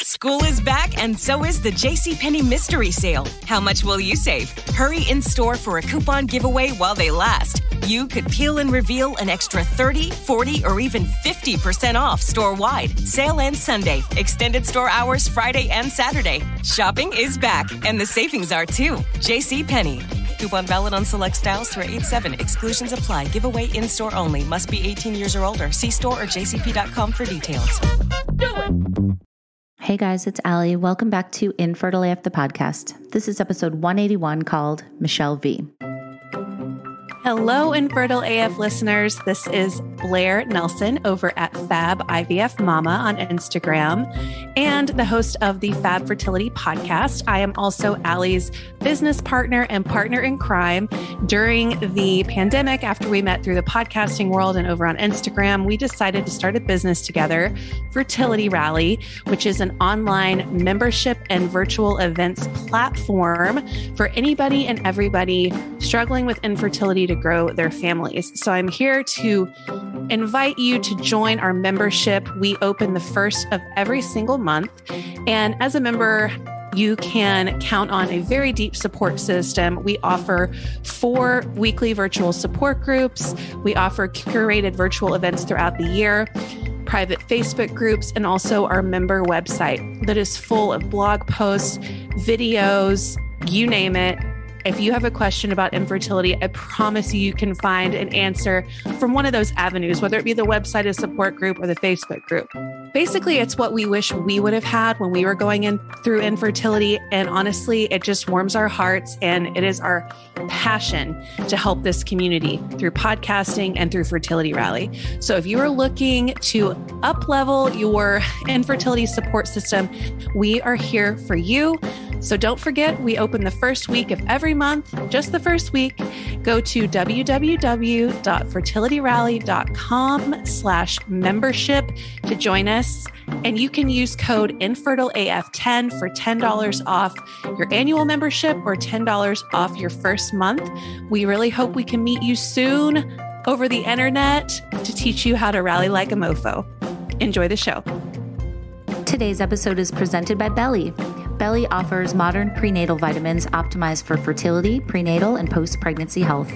School is back, and so is the JCPenney Mystery Sale. How much will you save? Hurry in store for a coupon giveaway while they last. You could peel and reveal an extra 30, 40, or even 50% off store-wide. Sale ends Sunday. Extended store hours Friday and Saturday. Shopping is back, and the savings are too. JCPenney. Coupon valid on select styles through 8/7. Exclusions apply. Giveaway in-store only. Must be 18 years or older. See store or jcp.com for details. Do it! Hey guys, it's Allie. Welcome back to Infertile AF, the podcast. This is episode 181 called Michelle V. Hello, Infertile AF listeners. This is Blair Nelson over at Fab IVF Mama on Instagram and the host of the Fab Fertility podcast. I am also Allie's business partner and partner in crime. During the pandemic, after we met through the podcasting world and over on Instagram, we decided to start a business together, Fertility Rally, which is an online membership and virtual events platform for anybody and everybody struggling with infertility to grow their families. So I'm here to invite you to join our membership. We open the first of every single month. And as a member, you can count on a very deep support system. We offer 4 weekly virtual support groups. We offer curated virtual events throughout the year, private Facebook groups, and also our member website that is full of blog posts, videos, you name it. If you have a question about infertility, I promise you can find an answer from one of those avenues, whether it be the website, a support group, or the Facebook group. Basically, it's what we wish we would have had when we were going in through infertility. And honestly, it just warms our hearts. And it is our passion to help this community through podcasting and through Fertility Rally. So if you are looking to up-level your infertility support system, we are here for you. So don't forget, we open the first week of every month, just the first week. Go to www.fertilityrally.com/membership to join us. And you can use code InfertileAF10 for $10 off your annual membership or $10 off your first month. We really hope we can meet you soon over the internet to teach you how to rally like a mofo. Enjoy the show. Today's episode is presented by BELI. BELI offers modern prenatal vitamins optimized for fertility, prenatal, and post-pregnancy health.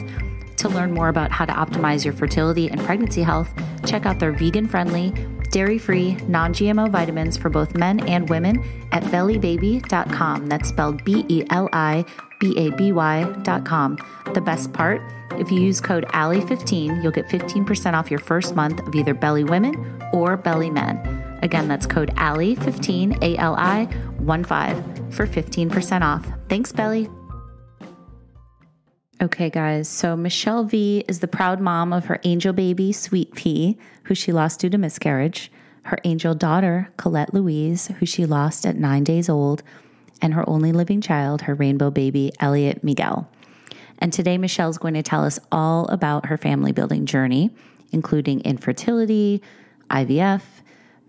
To learn more about how to optimize your fertility and pregnancy health, check out their vegan-friendly, dairy-free, non-GMO vitamins for both men and women at belibaby.com. That's spelled BELIBABY.com. The best part, if you use code ALLIE15, you'll get 15% off your first month of either BELI Women or BELI Men. Again, that's code ALLIE15, ALI15 for 15% off. Thanks, BELI. Okay, guys. So Michelle V is the proud mom of her angel baby, Sweet Pea, who she lost due to miscarriage, her angel daughter, Colette Louise, who she lost at 9 days old, and her only living child, her rainbow baby, Elliot Miguel. And today, Michelle's going to tell us all about her family building journey, including infertility, IVF,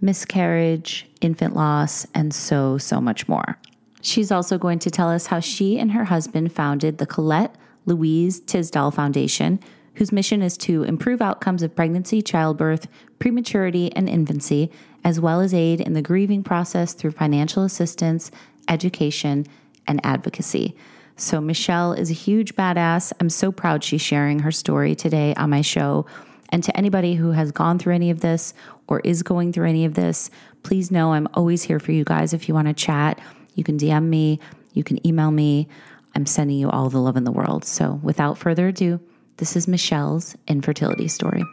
miscarriage, infant loss, and so much more. She's also going to tell us how she and her husband founded the Colette Louise Tisdall Foundation, whose mission is to improve outcomes of pregnancy, childbirth, prematurity, and infancy, as well as aid in the grieving process through financial assistance, education, and advocacy. So Michelle is a huge badass. I'm so proud she's sharing her story today on my show. And to anybody who has gone through any of this or is going through any of this, please know I'm always here for you guys. If you want to chat, you can DM me, you can email me. I'm sending you all the love in the world. So without further ado, this is Michelle's infertility story.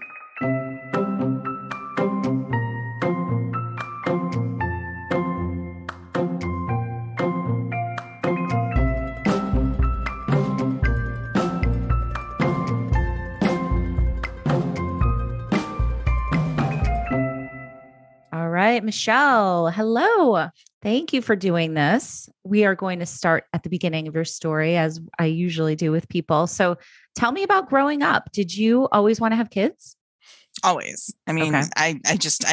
right, Michelle, hello. Thank you for doing this. We are going to start at the beginning of your story, as I usually do with people. So tell me about growing up. Did you always want to have kids? Always. I mean, okay. I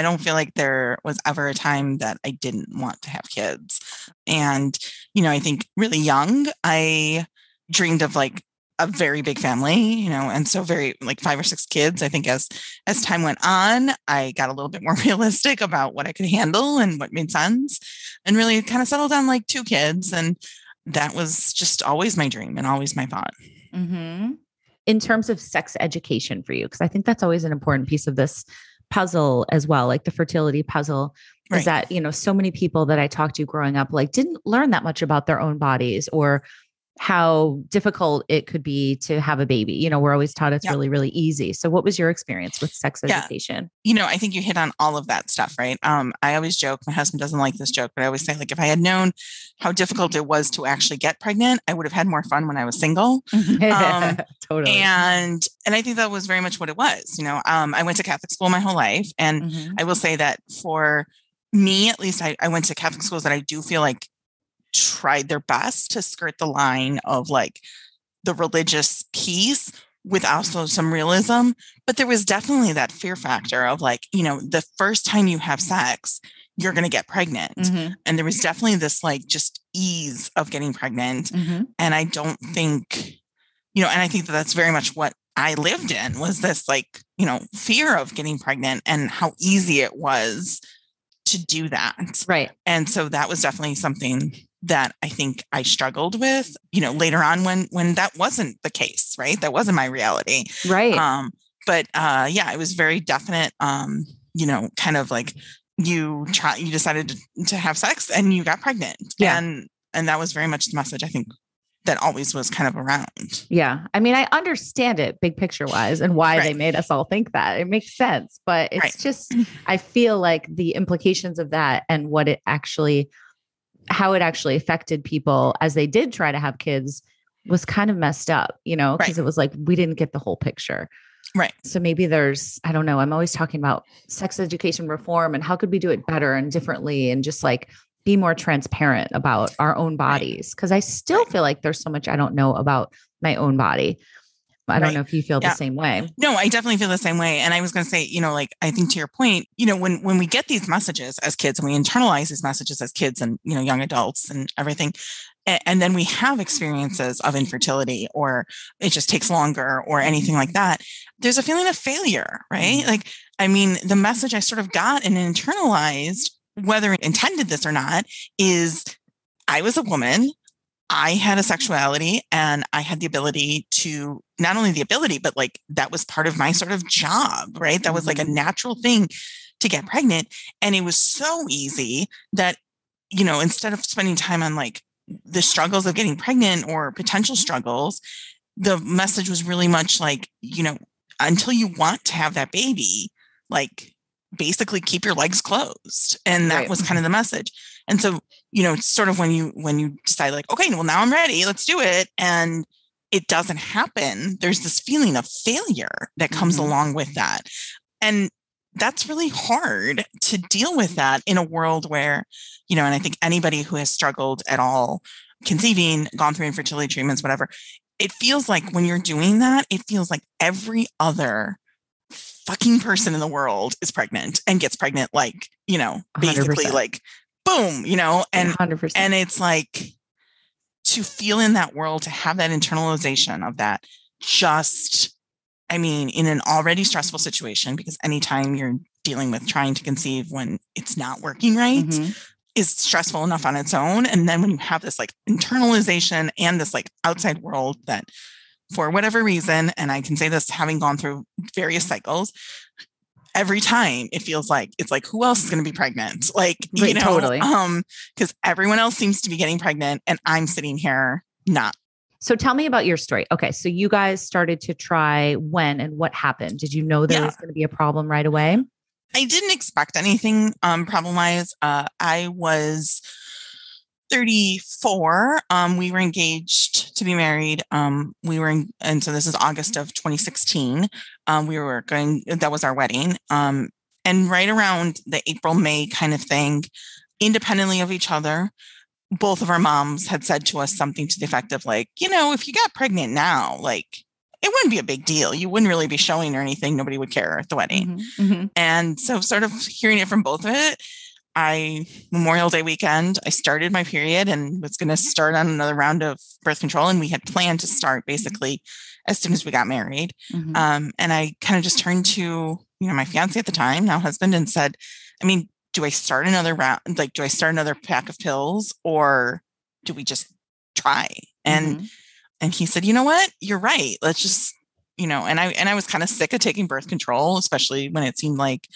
don't feel like there was ever a time that I didn't want to have kids. And, you know, I think really young, I dreamed of like a very big family, and so very like 5 or 6 kids. I think as time went on, I got a little bit more realistic about what I could handle and what made sense, and really kind of settled on like 2 kids. And that was just always my dream and always my thought. Mm-hmm. In terms of sex education for you, because I think that's always an important piece of this puzzle as well, like the fertility puzzle, is that, so many people that I talked to growing up, like didn't learn that much about their own bodies or how difficult it could be to have a baby. We're always taught it's really, really easy. So what was your experience with sex education? I think you hit on all of that stuff, right? I always joke, my husband doesn't like this joke, but I always say, like, if I had known how difficult it was to actually get pregnant, I would have had more fun when I was single. Totally. And I think that was very much what it was. I went to Catholic school my whole life. And I will say that for me, at least, I went to Catholic schools that I do feel like tried their best to skirt the line of like the religious piece with also some realism. But there was definitely that fear factor of like, the first time you have sex, you're going to get pregnant. And there was definitely this like just ease of getting pregnant. And I don't think, and I think that that's very much what I lived in, was this like, fear of getting pregnant and how easy it was to do that. Right. And so that was definitely something that I think I struggled with, later on when that wasn't the case, right? That wasn't my reality. Right. But it was very definite, kind of like you decided to have sex and you got pregnant. Yeah. And that was very much the message, I think, that always was kind of around. Yeah. I mean, I understand it big picture wise and why they made us all think that. It makes sense, but it's just, I feel like the implications of that and how it actually affected people as they did try to have kids was kind of messed up, because it was like, we didn't get the whole picture. Right. So maybe I don't know. I'm always talking about sex education reform and how could we do it better and differently and just like be more transparent about our own bodies. Cause I still feel like there's so much I don't know about my own body. I don't know if you feel the same way. No, I definitely feel the same way. And I was going to say, like, I think to your point, when we get these messages as kids and we internalize these messages as kids and, young adults and everything, and then we have experiences of infertility or it just takes longer or anything like that, there's a feeling of failure, right? Like, I mean, the message I sort of got and internalized, whether it intended this or not, is I was a woman. I had a sexuality and I had the ability to, not only the ability, but like that was part of my sort of job, right? That was like a natural thing to get pregnant. And it was so easy that, instead of spending time on like the struggles of getting pregnant or potential struggles, the message was really much like, until you want to have that baby, like basically keep your legs closed. And that was kind of the message. And so, it's sort of when you decide like, okay, well, now I'm ready, let's do it. And it doesn't happen. There's this feeling of failure that comes along with that. And that's really hard to deal with that in a world where, and I think anybody who has struggled at all conceiving, gone through infertility treatments, whatever, it feels like when you're doing that, it feels like every other fucking person in the world is pregnant and gets pregnant, like, basically 100%. Like, boom, and 100%. And it's like to feel in that world, to have that internalization of that, just, I mean, in an already stressful situation, because anytime you're dealing with trying to conceive when it's not working right is stressful enough on its own. And then when you have this like internalization and this like outside world that for whatever reason, and I can say this having gone through various cycles, every time it feels like it's like, who else is going to be pregnant? Like, totally. Because everyone else seems to be getting pregnant and I'm sitting here not. So tell me about your story. Okay. So you guys started to try when and what happened? Did you know there was going to be a problem right away? I didn't expect anything problem-wise. I was 34. We were engaged to be married. And so this is August of 2016. That was our wedding. And right around the April, May kind of thing, independently of each other, both of our moms had said to us something to the effect of like, if you got pregnant now, like it wouldn't be a big deal. You wouldn't really be showing or anything. Nobody would care at the wedding. And so sort of hearing it from both of it, Memorial Day weekend, I started my period and was going to start on another round of birth control. And we had planned to start basically as soon as we got married. And I kind of just turned to, my fiance at the time, now husband, and said, I mean, do I start another round? Like, do I start another pack of pills, or do we just try? And he said, you know what, you're right. Let's just, and I was kind of sick of taking birth control, especially when it seemed like,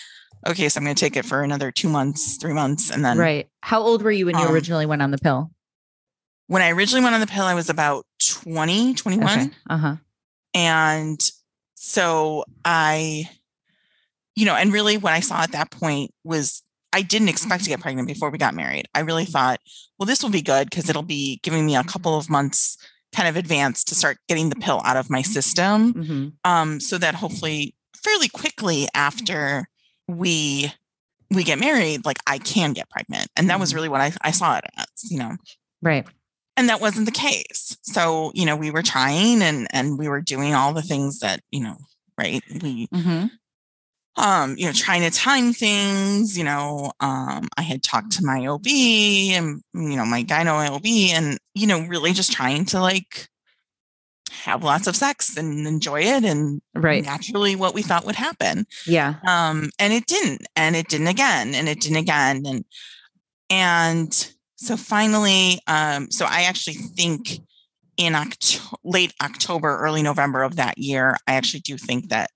okay, so I'm going to take it for another 2 months, 3 months. And then. Right. How old were you when you originally went on the pill? When I originally went on the pill, I was about 20, 21. Okay. And so and really what I saw at that point was I didn't expect to get pregnant before we got married. I really thought, well, this will be good because it'll be giving me a couple of months kind of advance to start getting the pill out of my system. So that hopefully fairly quickly after we get married, like I can get pregnant. And that was really what I saw it as, Right. And that wasn't the case. So, we were trying and we were doing all the things that, right. We, trying to time things, I had talked to my OB and, my gyno OB and, really just trying to like have lots of sex and enjoy it and naturally what we thought would happen. Yeah. And it didn't, and it didn't again, and it didn't again. And so finally, so I actually think in late October, early November of that year, I actually do think that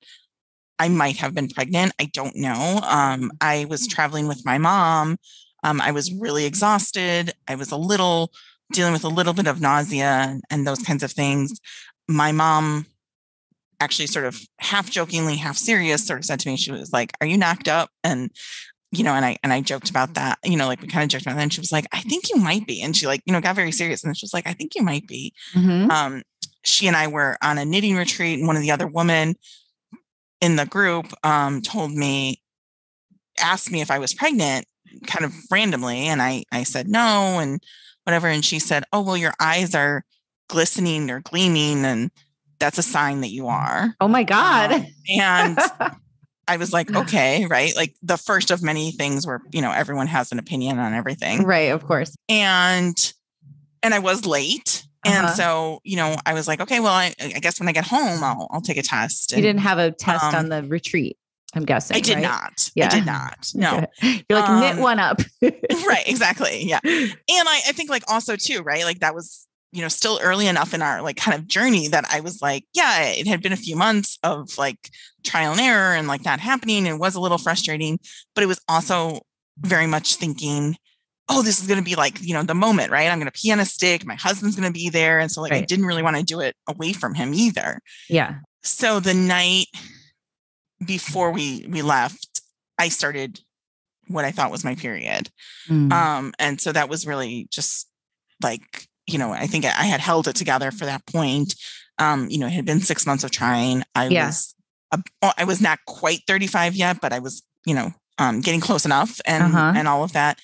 I might have been pregnant. I don't know. I was traveling with my mom. I was really exhausted. I was dealing with a little bit of nausea and those kinds of things. My mom actually sort of half jokingly, half serious sort of said to me, she was like, "Are you knocked up?" And, and I joked about that, like we kind of joked about that. And she was like, "I think you might be." And she like, got very serious. And she was like, "I think you might be." She and I were on a knitting retreat, and one of the other women in the group asked me if I was pregnant kind of randomly. And I said no and whatever. And she said, "Oh, well, your eyes are glistening or gleaming. And that's a sign that you are." Oh my God. And I was like, okay, right. Like the first of many things where, everyone has an opinion on everything. Right. Of course. And I was late. And so, I was like, okay, well, I guess when I get home, I'll take a test. You didn't have a test on the retreat, I'm guessing. I did not. Yeah. I did not. No. You're like, knit one up. Right. Exactly. Yeah. And I think like also too, right. Like that was, still early enough in our like kind of journey that I was like, yeah, it had been a few months of like trial and error and like that happening. It was a little frustrating, but it was also very much thinking, oh, this is going to be like, the moment, right? I'm going to pee on a stick. My husband's going to be there. And so like, I didn't really want to do it away from him either. Yeah. So the night before we left, I started what I thought was my period. And so that was really just like, I think I had held it together for that point. It had been 6 months of trying. I was not quite 35 yet, but I was, getting close enough and all of that.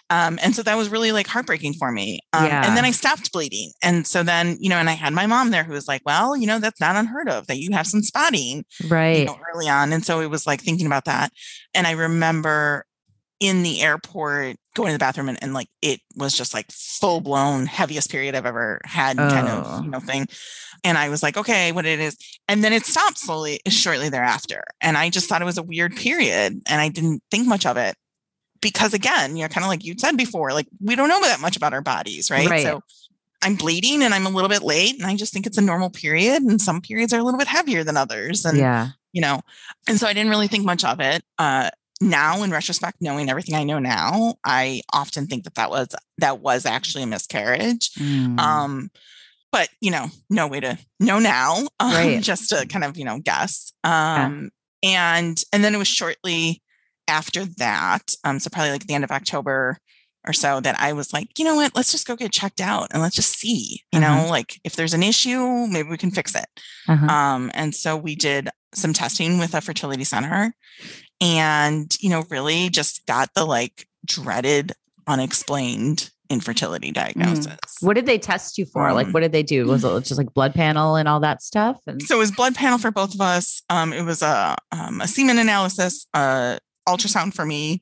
And so that was really like heartbreaking for me. And then I stopped bleeding. And so then, and I had my mom there who was like, well, that's not unheard of that you have some spotting early on. And so it was like thinking about that. And I remember in the airport going to the bathroom and like, it was just like full blown heaviest period I've ever had kind of, thing. And I was like, okay, what it is. And then it stopped shortly thereafter. And I just thought it was a weird period and I didn't think much of it. Because again, kind of like you said before, like we don't know that much about our bodies, right? So I'm bleeding and I'm a little bit late and I just think it's a normal period and some periods are a little bit heavier than others. And, and so I didn't really think much of it. Now in retrospect, knowing everything I know now, I often think that was actually a miscarriage. But, no way to know now, just to kind of, guess. And then it was shortly after that, so probably like the end of October or so, that I was like, you know what, let's just go get checked out and let's just see, like if there's an issue, maybe we can fix it. And so we did some testing with a fertility center and, really just got the like dreaded, unexplained infertility diagnosis. What did they test you for? Like, what did they do? Was it just like blood panel and all that stuff? And so it was blood panel for both of us. It was a semen analysis, ultrasound for me,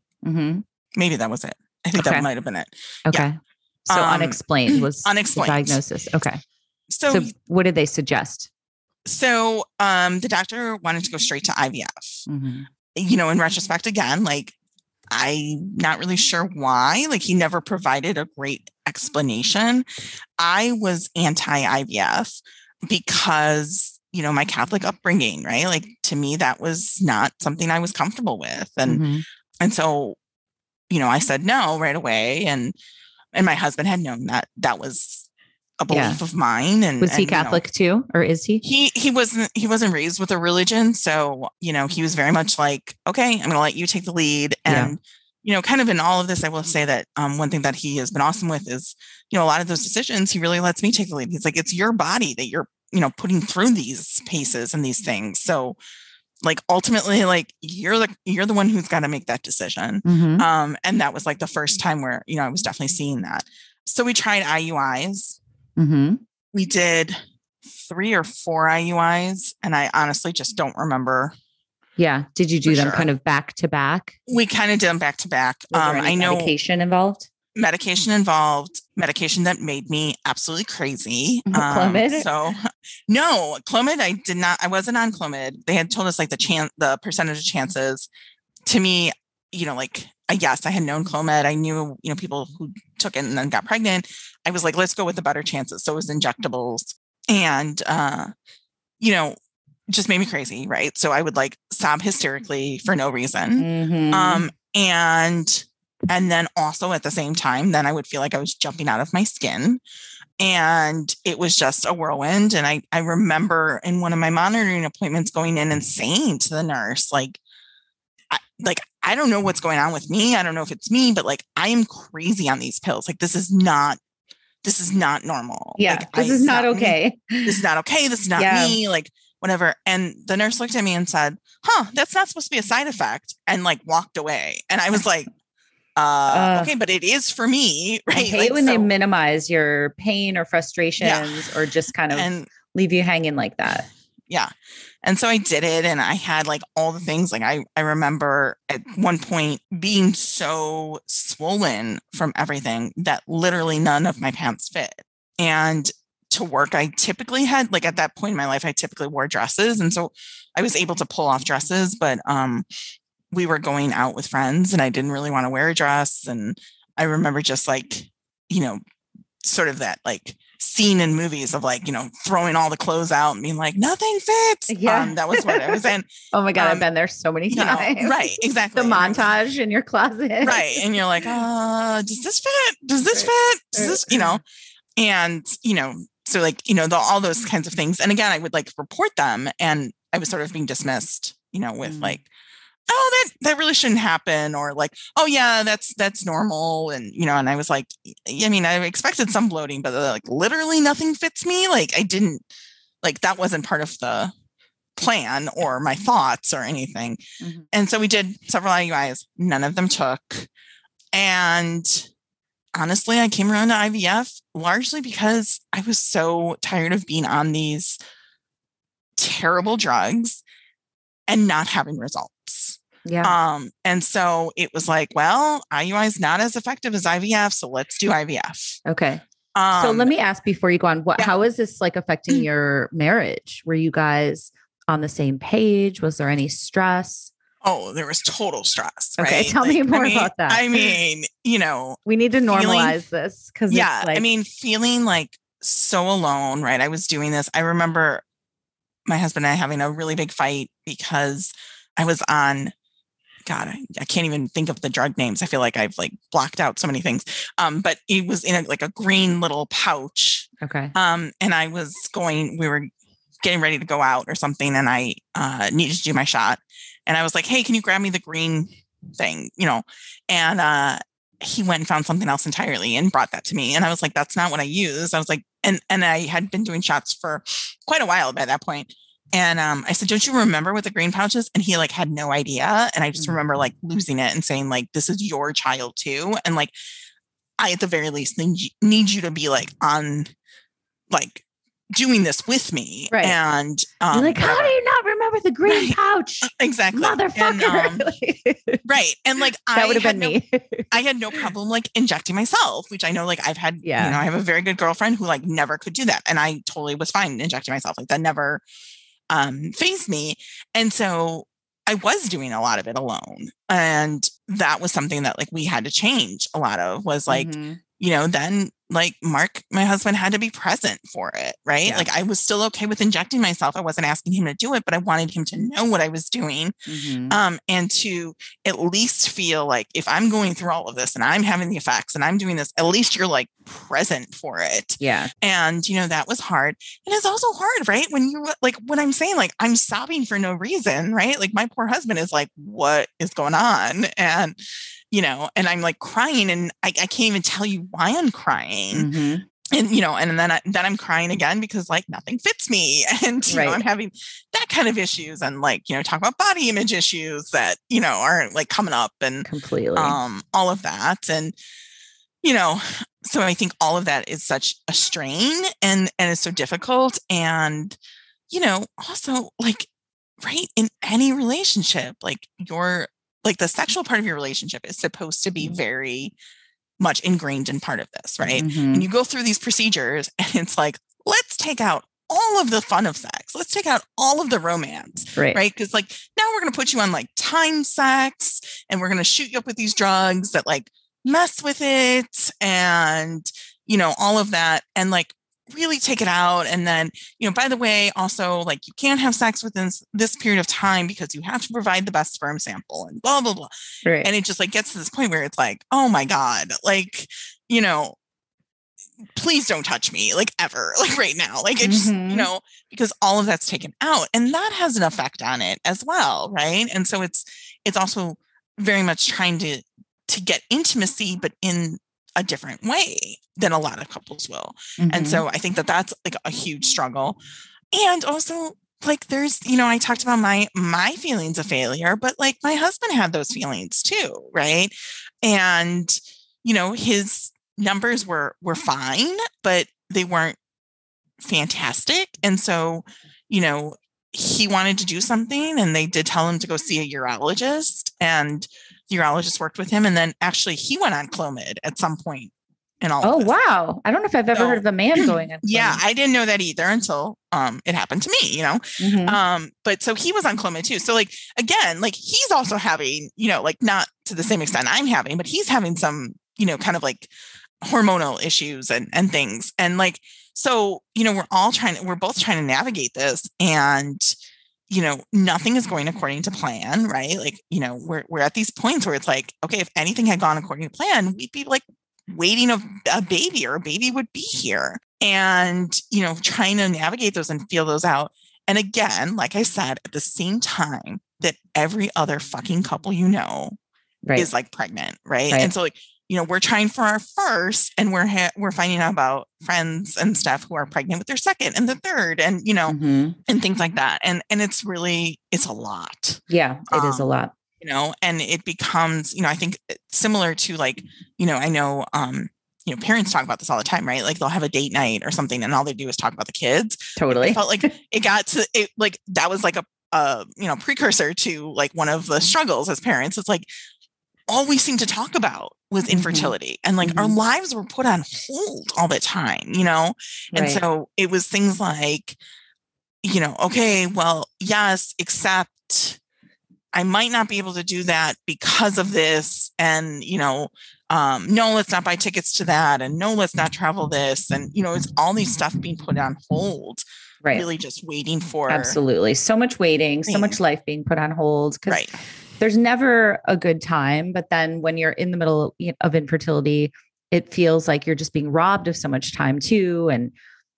Maybe that was it. I think that might've been it. Okay. Yeah. So unexplained was unexplained the diagnosis. Okay. So what did they suggest? So the doctor wanted to go straight to IVF. Mm-hmm. In retrospect, again, like, I'm not really sure why. Like, he never provided a great explanation. I was anti-IVF because, my Catholic upbringing, right? Like, to me, that was not something I was comfortable with. And so, I said no right away. And my husband had known that was a belief of mine. And was he Catholic too, or is he? He wasn't raised with a religion. So, he was very much like, okay, I'm going to let you take the lead. And, kind of in all of this, I will say that one thing that he has been awesome with is, a lot of those decisions, he really lets me take the lead. He's like, it's your body that you're, putting through these paces and these things. So, like, ultimately, like, you're the one who's got to make that decision. And that was like the first time where, I was definitely seeing that. So we tried IUIs. We did 3 or 4 IUIs, and I honestly just don't remember. Yeah. Did you do them kind of back to back? We kind of did them back to back. I know medication involved. Medication that made me absolutely crazy. Clomid? So no, Clomid, I did not. I wasn't on Clomid. They had told us like the percentage of chances. To me, like, yes, I had known Clomid. I knew, people who took it and then got pregnant. I was like, let's go with the better chances. So it was injectables, and, just made me crazy. Right. So I would like sob hysterically for no reason. And then also at the same time, then I would feel like I was jumping out of my skin, and it was just a whirlwind. And I remember in one of my monitoring appointments going in and saying to the nurse, I don't know what's going on with me. I don't know if it's me, but like, I am crazy on these pills. Like, this is not normal. Yeah. Like, this is not okay. This is not okay. This is not me. Like, whatever. And the nurse looked at me and said, that's not supposed to be a side effect, and like walked away. And I was like, okay, but it is for me. Right. I hate when they minimize your pain or frustrations or just kind of leave you hanging like that. Yeah. And so I did it, and I had like all the things. Like, I remember at one point being so swollen from everything that literally none of my pants fit. And to work, I typically had, like, at that point in my life, I typically wore dresses. And so I was able to pull off dresses, but we were going out with friends, and I didn't really want to wear a dress. And I remember just like, sort of that like scene in movies of like, throwing all the clothes out and being like, nothing fits. Yeah. That was what I was in. Oh my God. I've been there so many times. Right. Exactly. The montage in your closet. Right. And you're like, does this fit? Does this fit? Does this, and, so like, all those kinds of things. And again, I would like report them, and I was sort of being dismissed, with like, oh, that really shouldn't happen. Or like, oh yeah, that's normal. And, and I was like, I mean, I expected some bloating, but like literally nothing fits me. Like, I didn't, like, that wasn't part of the plan or my thoughts or anything. And so we did several IUIs. None of them took. And honestly, I came around to IVF largely because I was so tired of being on these terrible drugs and not having results. Yeah. And so it was like, well, IUI is not as effective as IVF, so let's do IVF. Okay. So let me ask before you go on, how is this like affecting your marriage? Were you guys on the same page? Was there any stress? Oh, there was total stress. Okay. Right? Tell me more about that. I mean, we need to normalize this because feeling like so alone, right? I was doing this. I remember my husband and I having a really big fight because I was on, God, I can't even think of the drug names. I feel like I've like blocked out so many things. But it was in a green little pouch. Okay. And we were getting ready to go out or something, and I needed to do my shot. And I was like, hey, can you grab me the green thing? And he went and found something else entirely and brought that to me. And I was like, that's not what I use. I was like, and I had been doing shots for quite a while by that point. And I said, don't you remember what the green pouch is? And he like had no idea. And I just remember like losing it and saying like, this is your child too. And like, I, at the very least, need you to be like on like doing this with me. Right. And you're like, how do you not remember remember the green pouch. Exactly. Motherfucker. And, right. And like, that would have been me. I had no problem like injecting myself, which I know like I've had, I have a very good girlfriend who like never could do that. And I totally was fine injecting myself. Like that never fazed me. And so I was doing a lot of it alone. And that was something that like we had to change a lot of was like, then like Mark, my husband had to be present for it. Right. Yeah. Like I was still okay with injecting myself. I wasn't asking him to do it, but I wanted him to know what I was doing. And to at least feel like if I'm going through all of this and I'm having the effects and I'm doing this, at least you're like present for it. Yeah. And, that was hard. And it's also hard, right? When you like, when I'm saying like, I'm sobbing for no reason, right? Like my poor husband is like, what is going on? And, and I'm like crying and I can't even tell you why I'm crying. And, and then I'm crying again because like nothing fits me. And, I'm having that kind of issues and like, talk about body image issues that, are like coming up and completely all of that. And, so I think all of that is such a strain and it's so difficult. And, also like, right. In any relationship, like the sexual part of your relationship is supposed to be very much ingrained in part of this, right? And you go through these procedures and it's like, let's take out all of the fun of sex. Let's take out all of the romance, right? Because like now we're going to put you on like time sex and we're going to shoot you up with these drugs that like mess with it and, all of that. And like really take it out. And then, by the way, also like you can't have sex within this period of time because you have to provide the best sperm sample and blah, blah, blah. Right. And it just like gets to this point where it's like, oh my God, like, please don't touch me like ever, like right now, like it just, because all of that's taken out and that has an effect on it as well. Right. And so it's also very much trying to get intimacy, but in a different way than a lot of couples will. And so I think that that's like a huge struggle. And also like there's, I talked about my feelings of failure, but like my husband had those feelings too. Right. And, his numbers were fine, but they weren't fantastic. And so, he wanted to do something and they did tell him to go see a urologist and the urologist worked with him. And then actually he went on Clomid at some point in all of this. Wow. I don't know if I've ever heard of a man going on Clomid. Yeah, I didn't know that either until it happened to me, but so he was on Clomid too. So like, again, like he's also having, like not to the same extent I'm having, but he's having some, kind of like hormonal issues and things. And like, so, we're both trying to navigate this and, nothing is going according to plan, right? Like, we're at these points where it's like, okay, if anything had gone according to plan, we'd be like waiting a baby or a baby would be here and, trying to navigate those and feel those out. And again, like I said, at the same time that every other fucking couple, is like pregnant. Right. And so like, we're trying for our first and we're finding out about friends and stuff who are pregnant with their second and the third and, and things like that. And it's a lot. Yeah, it is a lot. And it becomes, I think similar to like, I know, parents talk about this all the time, right? Like they'll have a date night or something and all they do is talk about the kids. Totally. It felt like it got to it, like that was like a precursor to like one of the struggles as parents. It's like, all we seemed to talk about was infertility and like our lives were put on hold all the time, And so it was things like, okay, well, yes, except I might not be able to do that because of this. And, no, let's not buy tickets to that. And no, let's not travel this. And, it's all these stuff being put on hold, really just waiting for. Absolutely. So much waiting, so much life being put on hold. Right. There's never a good time, but then when you're in the middle of infertility, it feels like you're just being robbed of so much time too. And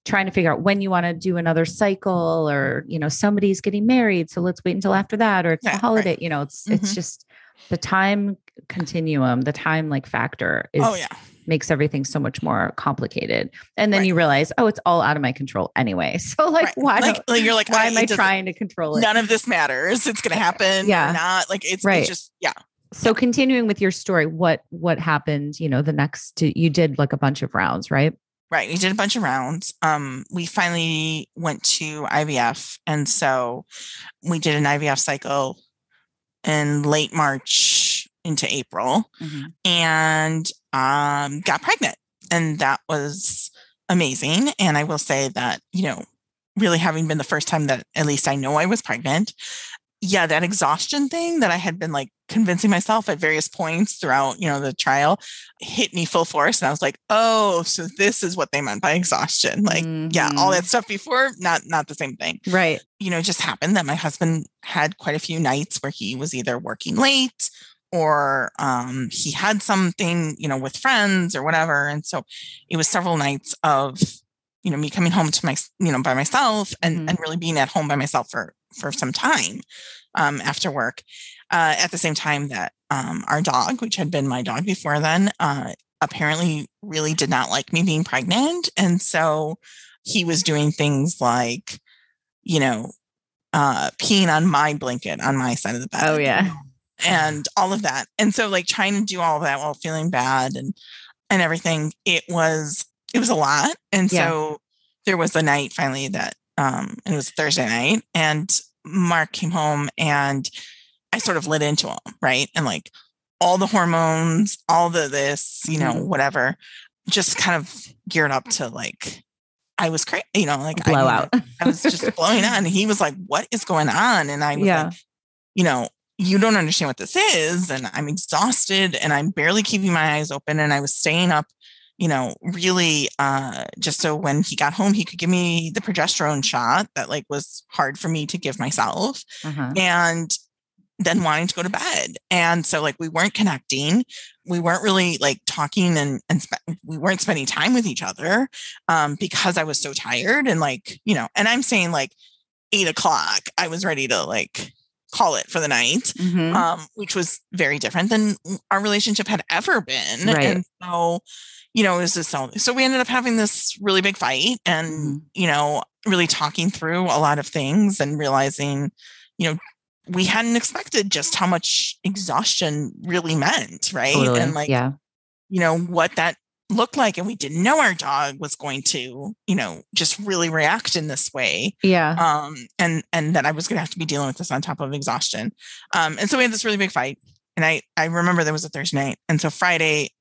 trying to figure out when you want to do another cycle or, somebody's getting married. So let's wait until after that, or it's a holiday, it's just the time continuum, the time like factor is, makes everything so much more complicated. And then you realize, it's all out of my control anyway. So like, why you're like, why am I trying to control it? None of this matters. It's going to happen. Or not like it's just, So continuing with your story, what happened, the next you did like a bunch of rounds, right? Right. We did a bunch of rounds. We finally went to IVF. And so we did an IVF cycle in late March into April and got pregnant. And that was amazing. And I will say that, really having been the first time that at least I know I was pregnant, that exhaustion thing that I had been like convincing myself at various points throughout, the trial hit me full force. And I was like, oh, so this is what they meant by exhaustion. Like, all that stuff before, not the same thing. Right. It just happened that my husband had quite a few nights where he was either working late or he had something, with friends or whatever. And so it was several nights of, me coming home to by myself and really being at home by myself for some time after work. At the same time that our dog, which had been my dog before then, apparently really did not like me being pregnant. And so he was doing things like, peeing on my blanket on my side of the bed. Oh, yeah. And all of that. And so like trying to do all of that while feeling bad and everything, it was a lot. And so there was a night finally that, and it was Thursday night, and Mark came home and I sort of lit into him. Right. And like all the hormones, all the this, whatever, just kind of geared up to like, I was crazy, like blowout. I was just blowing on. And he was like, what is going on? And I was like, you don't understand what this is. And I'm exhausted and I'm barely keeping my eyes open. And I was staying up, really just so when he got home, he could give me the progesterone shot that like was hard for me to give myself. And then wanting to go to bed. And so like, we weren't connecting. We weren't really like talking and we weren't spending time with each other because I was so tired. And like, and I'm saying like 8:00, I was ready to like call it for the night, which was very different than our relationship had ever been. Right. And so, it was just so we ended up having this really big fight and, really talking through a lot of things and realizing, we hadn't expected just how much exhaustion really meant. Right. Totally. And like, what that looked like. And we didn't know our dog was going to, just really react in this way. Yeah. And that I was going to have to be dealing with this on top of exhaustion. And so we had this really big fight. And I remember there was a Thursday night. And so Friday,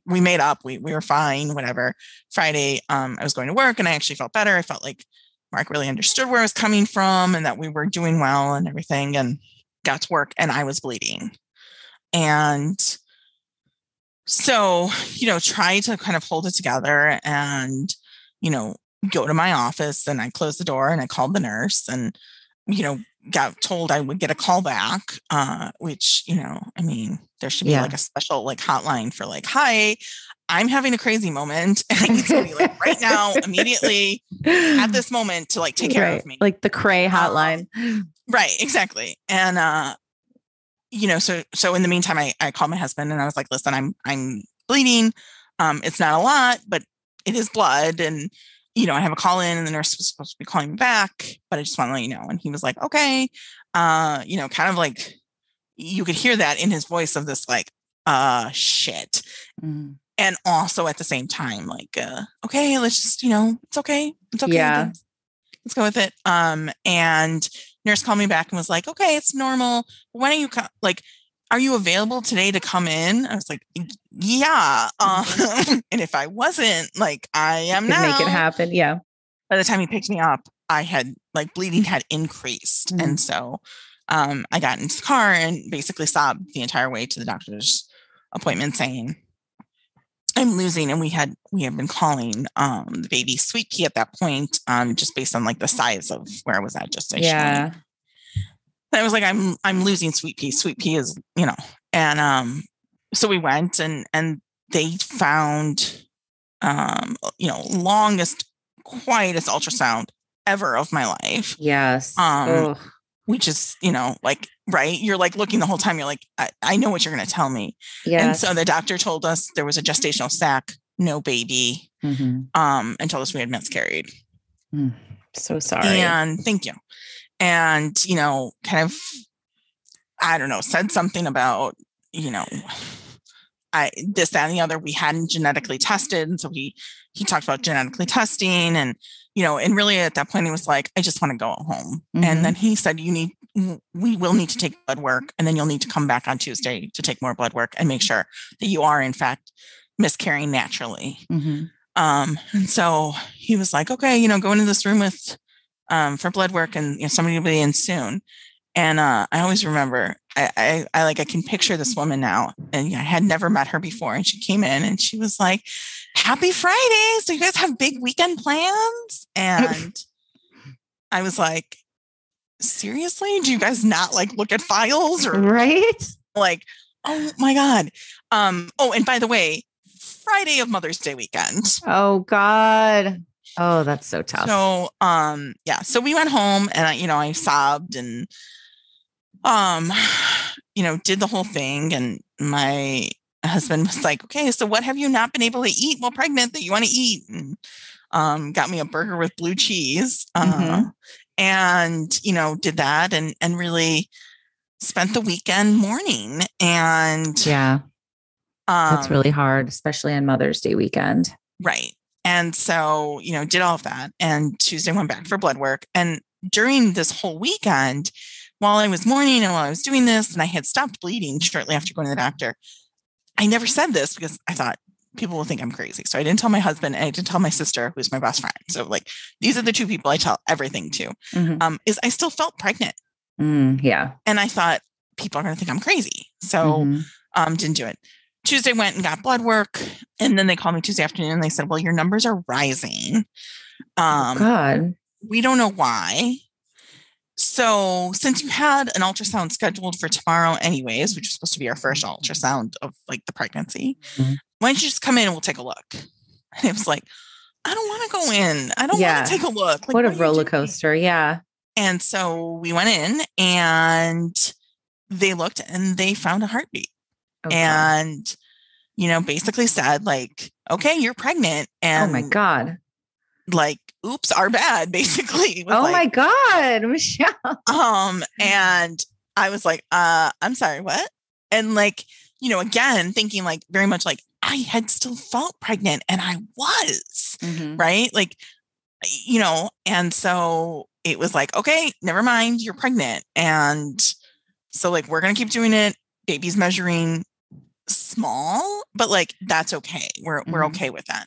we made up, we were fine, whatever. Friday, I was going to work and I actually felt better. I felt like Mark really understood where I was coming from and that we were doing well and everything, and got to work and I was bleeding. And so, try to kind of hold it together and, go to my office, and I closed the door and I called the nurse and, got told I would get a call back, which, there should be like a special like hotline for like, hi, I'm having a crazy moment and I need somebody like right now, immediately at this moment to like take care of me. Like the Cray hotline. Right. Exactly. And, so in the meantime, I called my husband and I was like, listen, I'm bleeding. It's not a lot, but it is blood. And, I have a call in and the nurse was supposed to be calling me back, but I just want to let you know. And he was like, okay. Kind of like you could hear that in his voice of this, like, shit. And also at the same time, like, okay, let's just, it's okay. It's okay. Yeah. Let's go with it. And nurse called me back and was like, okay, it's normal. Why don't you like, are you available today to come in? I was like, yeah. And if I wasn't, like, I am now. Make it happen. Yeah. By the time he picked me up, I had like bleeding had increased. And so I got into the car and basically sobbed the entire way to the doctor's appointment saying, I'm losing. And we had been calling the baby Sweet Pea at that point, just based on like the size of where I was at gestationally. Yeah. And I was like, I'm losing Sweet Pea. Sweet Pea is, and so we went and they found, longest, quietest ultrasound ever of my life. Yes. Which is, like, right. You're like looking the whole time. You're like, I know what you're going to tell me. Yes. And so the doctor told us there was a gestational sac, no baby, and told us we had miscarried. So sorry. And thank you. And, kind of, I don't know, said something about, this, that, and the other, we hadn't genetically tested. And so he talked about genetically testing and, and really at that point, he was like, I just want to go home. Mm-hmm. And then he said, we will need to take blood work, and then you'll need to come back on Tuesday to take more blood work and make sure that you are in fact miscarrying naturally. Mm-hmm. And so he was like, okay, go into this room with, for blood work, and somebody will be in soon. And I always remember, I can picture this woman now, and I had never met her before. And she came in and she was like, happy Friday. So you guys have big weekend plans? And I was like, seriously? Do you guys not look at files or right? Oh my God. And by the way, Friday of Mother's Day weekend. Oh God. Oh, that's so tough. So, so we went home and I sobbed and, did the whole thing. And my husband was like, okay, so what have you not been able to eat while pregnant that you want to eat? And, got me a burger with blue cheese, and, did that and really spent the weekend mourning. And yeah, that's really hard, especially on Mother's Day weekend. Right. And so, did all of that, and Tuesday went back for blood work. And during this whole weekend, while I was mourning and while I was doing this, and I had stopped bleeding shortly after going to the doctor, I never said this because I thought people will think I'm crazy. So I didn't tell my husband, and I didn't tell my sister, who's my best friend. So these are the two people I tell everything to, is I still felt pregnant. Yeah. And I thought people are going to think I'm crazy. So, didn't do it. Tuesday went and got blood work. And then they called me Tuesday afternoon and they said, well, your numbers are rising. God. We don't know why. So since you had an ultrasound scheduled for tomorrow anyways, which is supposed to be our first ultrasound of the pregnancy, why don't you just come in and we'll take a look? And it was like, I don't want to go in. I don't want to take a look. What a roller coaster. Yeah. And so we went in and they looked and they found a heartbeat. Okay. And, basically said okay, you're pregnant. And oh my God. Oops, our bad, basically. Oh my God, Michelle. And I was like, I'm sorry, what? And again, thinking very much I had still felt pregnant and I was, right? And so it was okay, never mind, you're pregnant. And so we're going to keep doing it. Baby's measuring small, but that's okay. We're okay with that.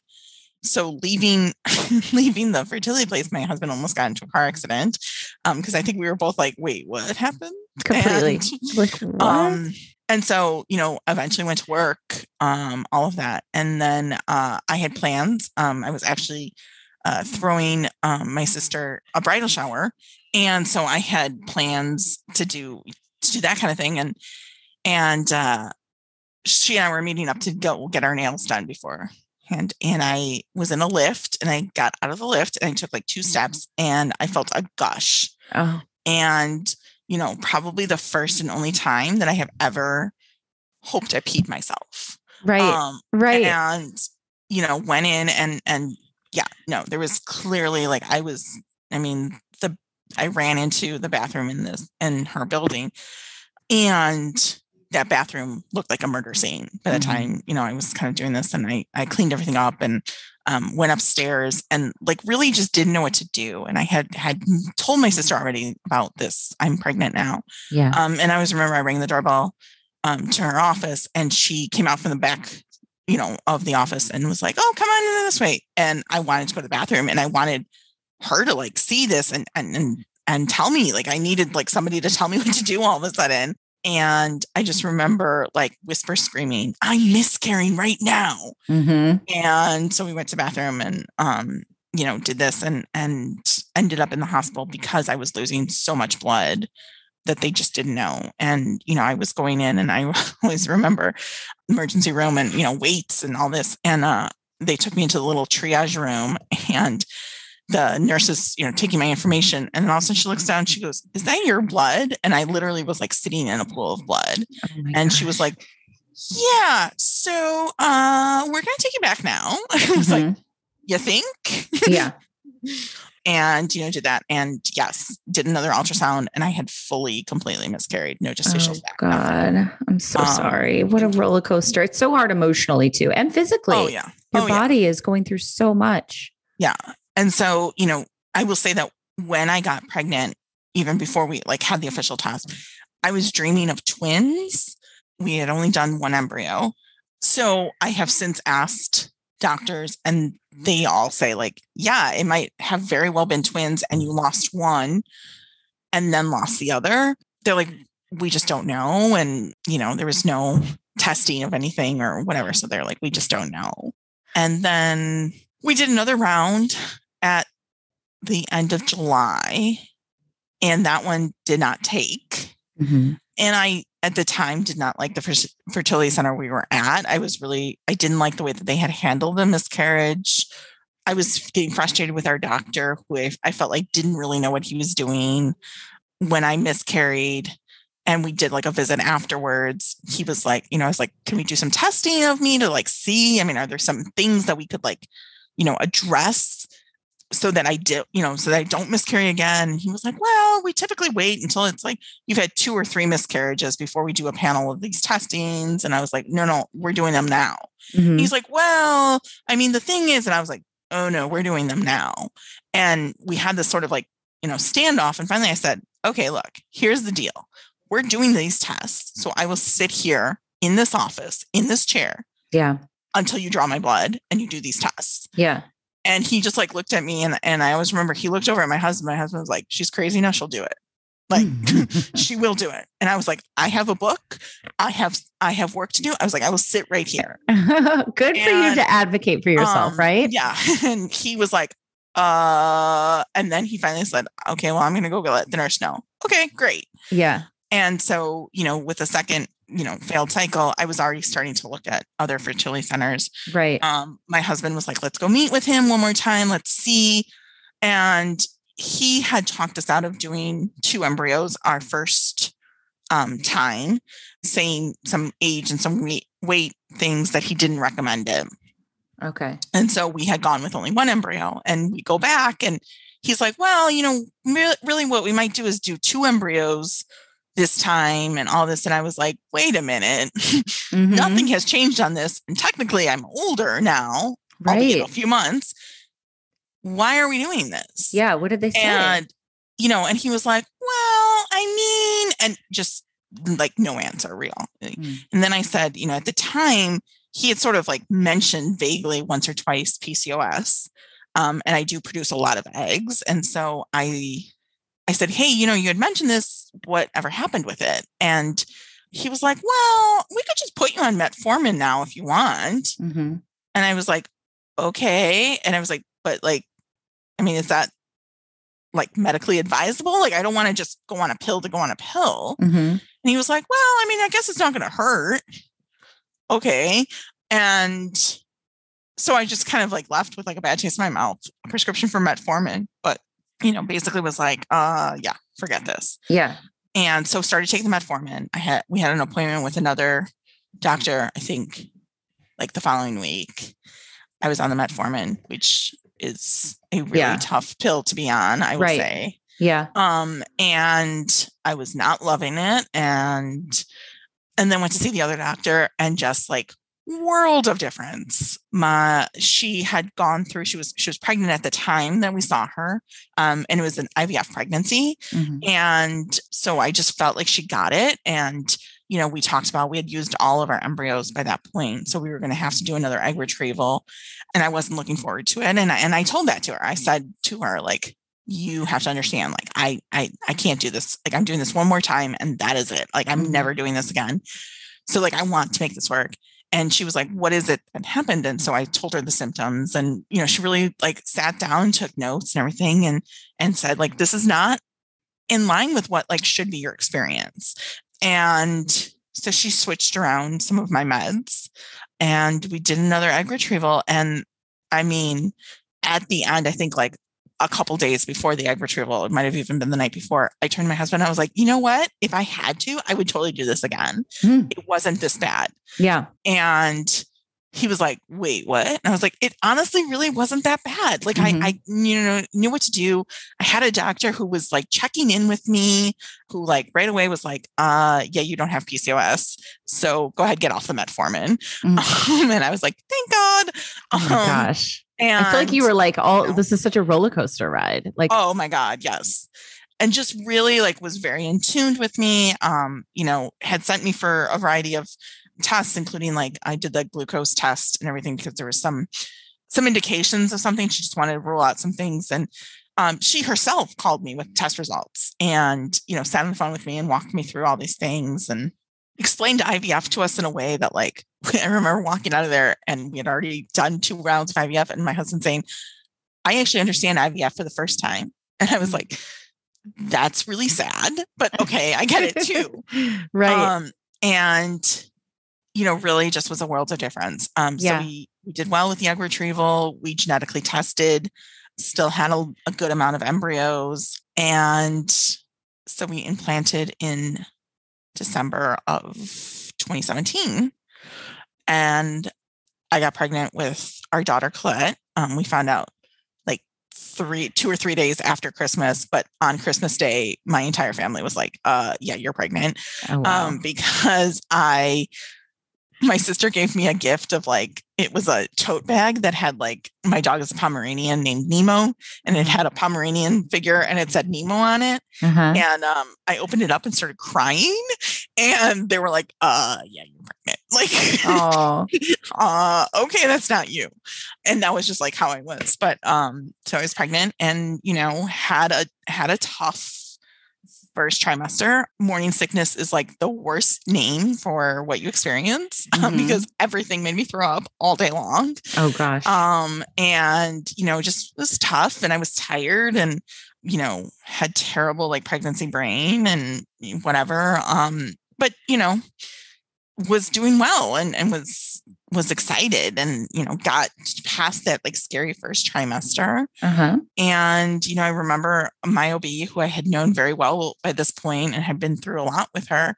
So leaving the fertility place, my husband almost got into a car accident. Because I think we were both wait, what happened? Completely. What? And so, eventually went to work, all of that. And then I had plans. I was actually throwing my sister a bridal shower. And so I had plans to do that kind of thing. And she and I were meeting up to go get our nails done before. And I was in a lift and I got out of the lift and I took 2 steps and I felt a gush. Oh. And, probably the first and only time that I have ever hoped I peed myself. Right. Right. And, went in and yeah, no, there was clearly I ran into the bathroom in her building, and that bathroom looked like a murder scene by the time, I was kind of doing this, and I cleaned everything up and went upstairs and really just didn't know what to do. And I had told my sister already about this. I'm pregnant now. Yeah. And I always remember I rang the doorbell to her office, and she came out from the back, of the office and was like, oh, come on in this way. And I wanted to go to the bathroom, and I wanted her to see this and tell me, I needed somebody to tell me what to do all of a sudden. And I just remember whisper screaming, I'm miscarrying right now. And so we went to the bathroom and, did this and ended up in the hospital because I was losing so much blood that they just didn't know. And, I was going in, and I always remember emergency room and, weights and all this. And they took me into the little triage room, and the nurse is, taking my information. And then all of a sudden she looks down, she goes, is that your blood? And I literally was sitting in a pool of blood. And she was like, yeah, so we're going to take you back now. I was like, you think? Yeah. and, did that. And yes, did another ultrasound, and I had completely miscarried. No gestational sac. God, I'm so sorry. What a roller coaster. It's so hard emotionally too. And physically. Oh yeah. Your body is going through so much. Yeah. And so, I will say that when I got pregnant, even before we had the official test, I was dreaming of twins. We had only done one embryo. So I have since asked doctors, and they all say yeah, it might have very well been twins and you lost one and then lost the other. They're like, we just don't know. And, there was no testing of anything or whatever. So they're like, we just don't know. And then we did another round at the end of July, and that one did not take. Mm-hmm. And I, at the time, did not like the fertility center we were at. I didn't like the way that they had handled the miscarriage. I was getting frustrated with our doctor, who I felt like didn't really know what he was doing. When I miscarried and we did a visit afterwards, he was like, I was like, can we do some testing of me to see? I mean, are there some things that we could address so that I did, so that I don't miscarry again? And he was like, well, we typically wait until it's you've had 2 or 3 miscarriages before we do a panel of these testings. And I was like, no, we're doing them now. Mm-hmm. He's like, well, I mean, the thing is, and I was like, oh no, we're doing them now. And we had this sort of standoff. And finally I said, okay, look, here's the deal. We're doing these tests. So I will sit here in this office, in this chair. Yeah. Until you draw my blood and you do these tests. Yeah. And he just looked at me, and I always remember he looked over at my husband. My husband was like, she's crazy. No, she'll do it. She will do it. And I was like, I have a book. I have work to do. I was like, I will sit right here. Good for you to advocate for yourself, right? Yeah. And he was like, and then he finally said, okay, well, I'm going to go let the nurse know. Okay, great. Yeah. And so, with the second, failed cycle, I was already starting to look at other fertility centers. Right. My husband was like, let's go meet with him one more time. Let's see. And he had talked us out of doing 2 embryos our first time, saying some age and some weight things that he didn't recommend it. Okay. And so we had gone with only 1 embryo, and we go back, and he's like, well, really what we might do is do 2 embryos this time and all this. And I was like, wait a minute, Mm-hmm. Nothing has changed on this. And technically I'm older now, right? Albeit a few months. Why are we doing this? Yeah. What did they say? And, and he was like, well, I mean, and just no answer real. Mm. And then I said, at the time he had sort of mentioned vaguely once or twice PCOS. And I do produce a lot of eggs. And so I said, hey, you had mentioned this, whatever happened with it? And he was like, well, we could just put you on metformin now if you want. Mm-hmm. And I was like, okay. And I was like, but I mean, is that medically advisable? I don't want to just go on a pill to go on a pill. Mm-hmm. And he was like, well, I mean, I guess it's not going to hurt. Okay. And so I just kind of left with a bad taste in my mouth, a prescription for metformin, but basically was like, yeah, forget this. Yeah. And so started taking the metformin. We had an appointment with another doctor, I think the following week. I was on the metformin, which is a really tough pill to be on, I would say. Yeah. And I was not loving it. And then went to see the other doctor, and just world of difference. She had gone through, she was pregnant at the time that we saw her. And it was an IVF pregnancy. Mm-hmm. And so I just felt like she got it. And, we talked about, we had used all of our embryos by that point. So we were going to have to do another egg retrieval, and I wasn't looking forward to it. And I told that to her. I said to her, you have to understand, I can't do this. I'm doing this one more time, and that is it. I'm never doing this again. So I want to make this work. And she was like, what is it that happened? And so I told her the symptoms, and, she really sat down, took notes and everything, and said, this is not in line with what should be your experience. And so she switched around some of my meds, and we did another egg retrieval. And I mean, at the end, I think a couple days before the egg retrieval, it might've even been the night before, I turned to my husband, I was like, you know what? If I had to, I would totally do this again. It wasn't this bad. Yeah. And he was like, wait, what? And I was like, it honestly really wasn't that bad. Like I knew what to do. I had a doctor who was like checking in with me, who like right away was like, yeah, you don't have PCOS. So go ahead, get off the metformin. And I was like, thank God. Oh my gosh. And I feel like you were like, this is such a roller coaster ride. Like, oh my God. Yes. And just really like was very in tune with me. Had sent me for a variety of tests, including like I did the glucose test and everything, because there was some indications of something. She just wanted to rule out some things. And she herself called me with test results and, sat on the phone with me and walked me through all these things and explained IVF to us in a way that like, I remember walking out of there and we had already done 2 rounds of IVF and my husband saying, I actually understand IVF for the first time. And I was like, that's really sad, but okay, I get it too. Right. And really just was a world of difference. So we did well with the egg retrieval. We genetically tested, still had a good amount of embryos. And so we implanted in December of 2017. And I got pregnant with our daughter, Colette. We found out like 2 or 3 days after Christmas, but on Christmas Day, my entire family was like, yeah, you're pregnant. Oh, wow. Because my sister gave me a gift of like, it was a tote bag that had like, my dog is a Pomeranian named Nemo, and it had a Pomeranian figure and it said Nemo on it. And I opened it up and started crying, and they were like, yeah, you're pregnant. Like, okay, that's not you. And that was just like how I was. But so I was pregnant and, had a tough first trimester. Morning sickness is like the worst name for what you experience, because everything made me throw up all day long. Oh gosh. And, just was tough, and I was tired and, had terrible like pregnancy brain and whatever. But, was doing well and was excited and, got past that like scary first trimester. And, I remember my OB, who I had known very well by this point and had been through a lot with her,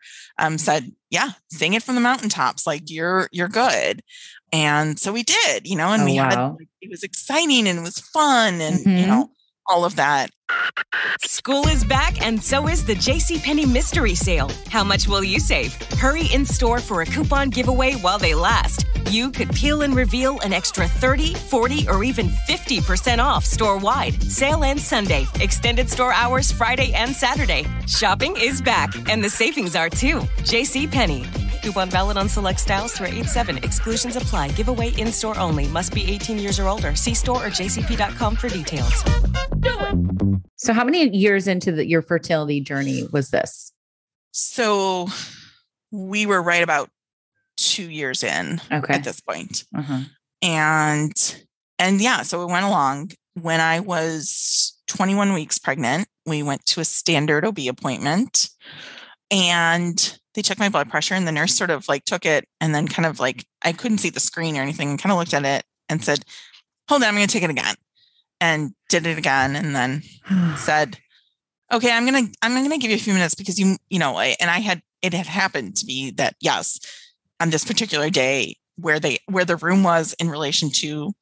said, yeah, sing it from the mountaintops. Like you're good. And so we did, and we had, like, it was exciting and it was fun and, all of that. School is back, and so is the JCPenney Mystery Sale. How much will you save? Hurry in store for a coupon giveaway while they last. You could peel and reveal an extra 30, 40, or even 50% off store-wide. Sale ends Sunday. Extended store hours Friday and Saturday. Shopping is back, and the savings are too. JCPenney. Coupon valid on select styles through 8/7. Exclusions apply. Giveaway in-store only. Must be 18 years or older. See store or jcp.com for details. Do it. So how many years into your fertility journey was this? So we were right about 2 years in at this point. And yeah, so it went along. When I was 21 weeks pregnant, we went to a standard OB appointment, and they checked my blood pressure, and the nurse sort of like took it and then kind of like, I couldn't see the screen or anything, and kind of looked at it and said, hold on, I'm going to take it again, and did it again. And then said, okay, I'm going to give you a few minutes because it had happened to be that, yes, on this particular day where the room was in relation to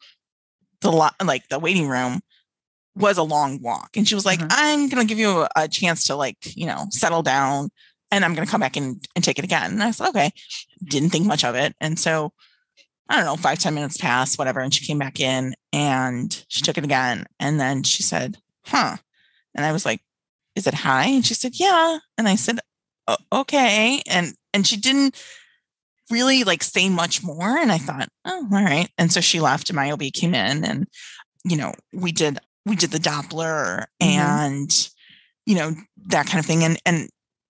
the waiting room was a long walk. And she was like, I'm going to give you a chance to settle down, and I'm going to come back and take it again. And I said, okay, didn't think much of it. And so, I don't know, 5-10 minutes passed, whatever. And she came back in and she took it again. And then she said, huh. And I was like, is it high? And she said, yeah. And I said, okay. And she didn't really say much more. And I thought, oh, all right. And so she left, and my OB came in, and, we did the Doppler and, that kind of thing.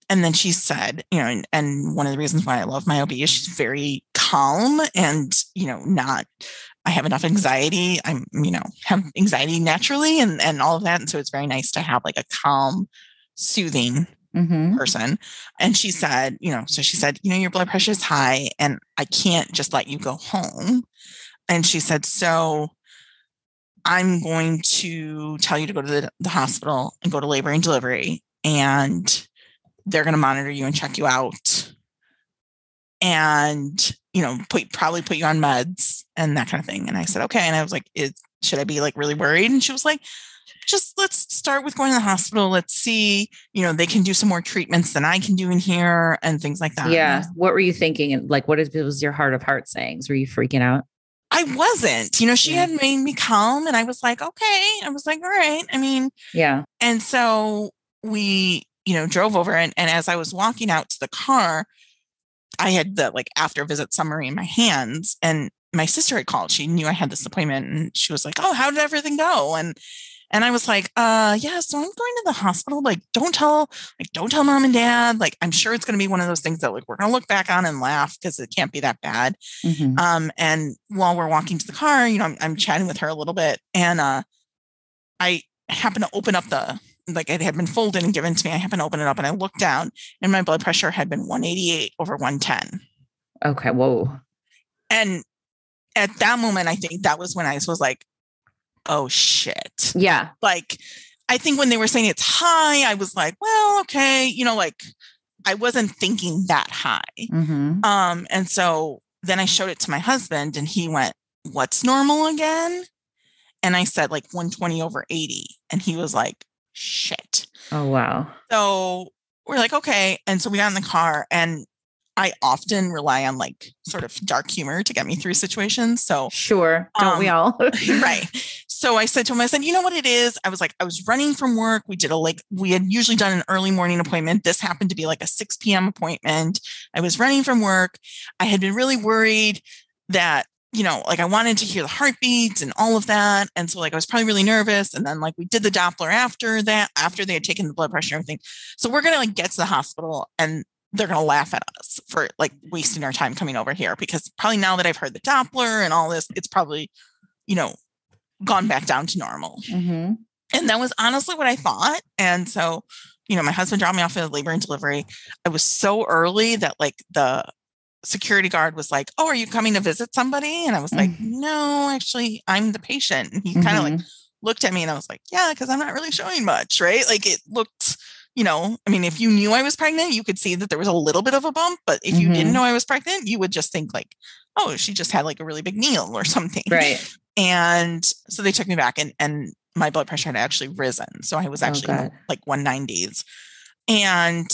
And then she said, and one of the reasons why I love my OB is she's very calm and, I have enough anxiety. Have anxiety naturally and all of that. And so it's very nice to have a calm, soothing person. And she said, your blood pressure is high and I can't just let you go home. And she said, so I'm going to tell you to go to the hospital and go to labor and delivery, and they're going to monitor you and check you out. And probably put you on meds and that kind of thing. And I said, okay. And I was like, should I be like really worried? And she was like, just let's start with going to the hospital. Let's see, they can do some more treatments than I can do in here and things like that. Yeah. What were you thinking? And like, was your heart of heart sayings? Were you freaking out? I wasn't, she had made me calm and I was like, okay. I was like, all right. I mean, yeah. And so we, drove over and as I was walking out to the car, I had the like after visit summary in my hands and my sister had called. She knew I had this appointment and she was like, oh, how did everything go? And I was like, yeah, so I'm going to the hospital. Like, don't tell mom and dad. Like, I'm sure it's going to be one of those things that like, we're going to look back on and laugh because it can't be that bad. Mm-hmm. And while we're walking to the car, I'm chatting with her a little bit and, I happened to open up it had been folded and given to me. I happened to open it up and I looked down and my blood pressure had been 188/110. Okay. Whoa. And at that moment, I think that was when I was like, oh shit. Yeah. Like, I think when they were saying it's high, I was like, well, okay. Like I wasn't thinking that high. Mm-hmm. And so then I showed it to my husband and he went, what's normal again? And I said like 120/80. And he was like, shit. Oh, wow. So we're like, okay. And so we got in the car and I often rely on like sort of dark humor to get me through situations. So sure. Don't we all? Right. So I said to him, I said, you know what it is? I was like, I was running from work. We had usually done an early morning appointment. This happened to be like a 6 p.m. appointment. I was running from work. I had been really worried that, like I wanted to hear the heartbeats and all of that. And so like, I was probably really nervous. And then like we did the Doppler after they had taken the blood pressure and everything. So we're going to like get to the hospital and they're going to laugh at us for like wasting our time coming over here because probably now that I've heard the Doppler and all this, it's probably, gone back down to normal. Mm-hmm. And that was honestly what I thought. And so, my husband dropped me off at labor and delivery. I was so early that like the security guard was like, oh, are you coming to visit somebody? And I was like, no, actually, I'm the patient. And he kind of like looked at me and I was like, yeah, because I'm not really showing much, right? Like it looked, if you knew I was pregnant, you could see that there was a little bit of a bump. But if you didn't know I was pregnant, you would just think like, oh, she just had like a really big meal or something. Right. And so they took me back and my blood pressure had actually risen. So I was actually in like 190s. And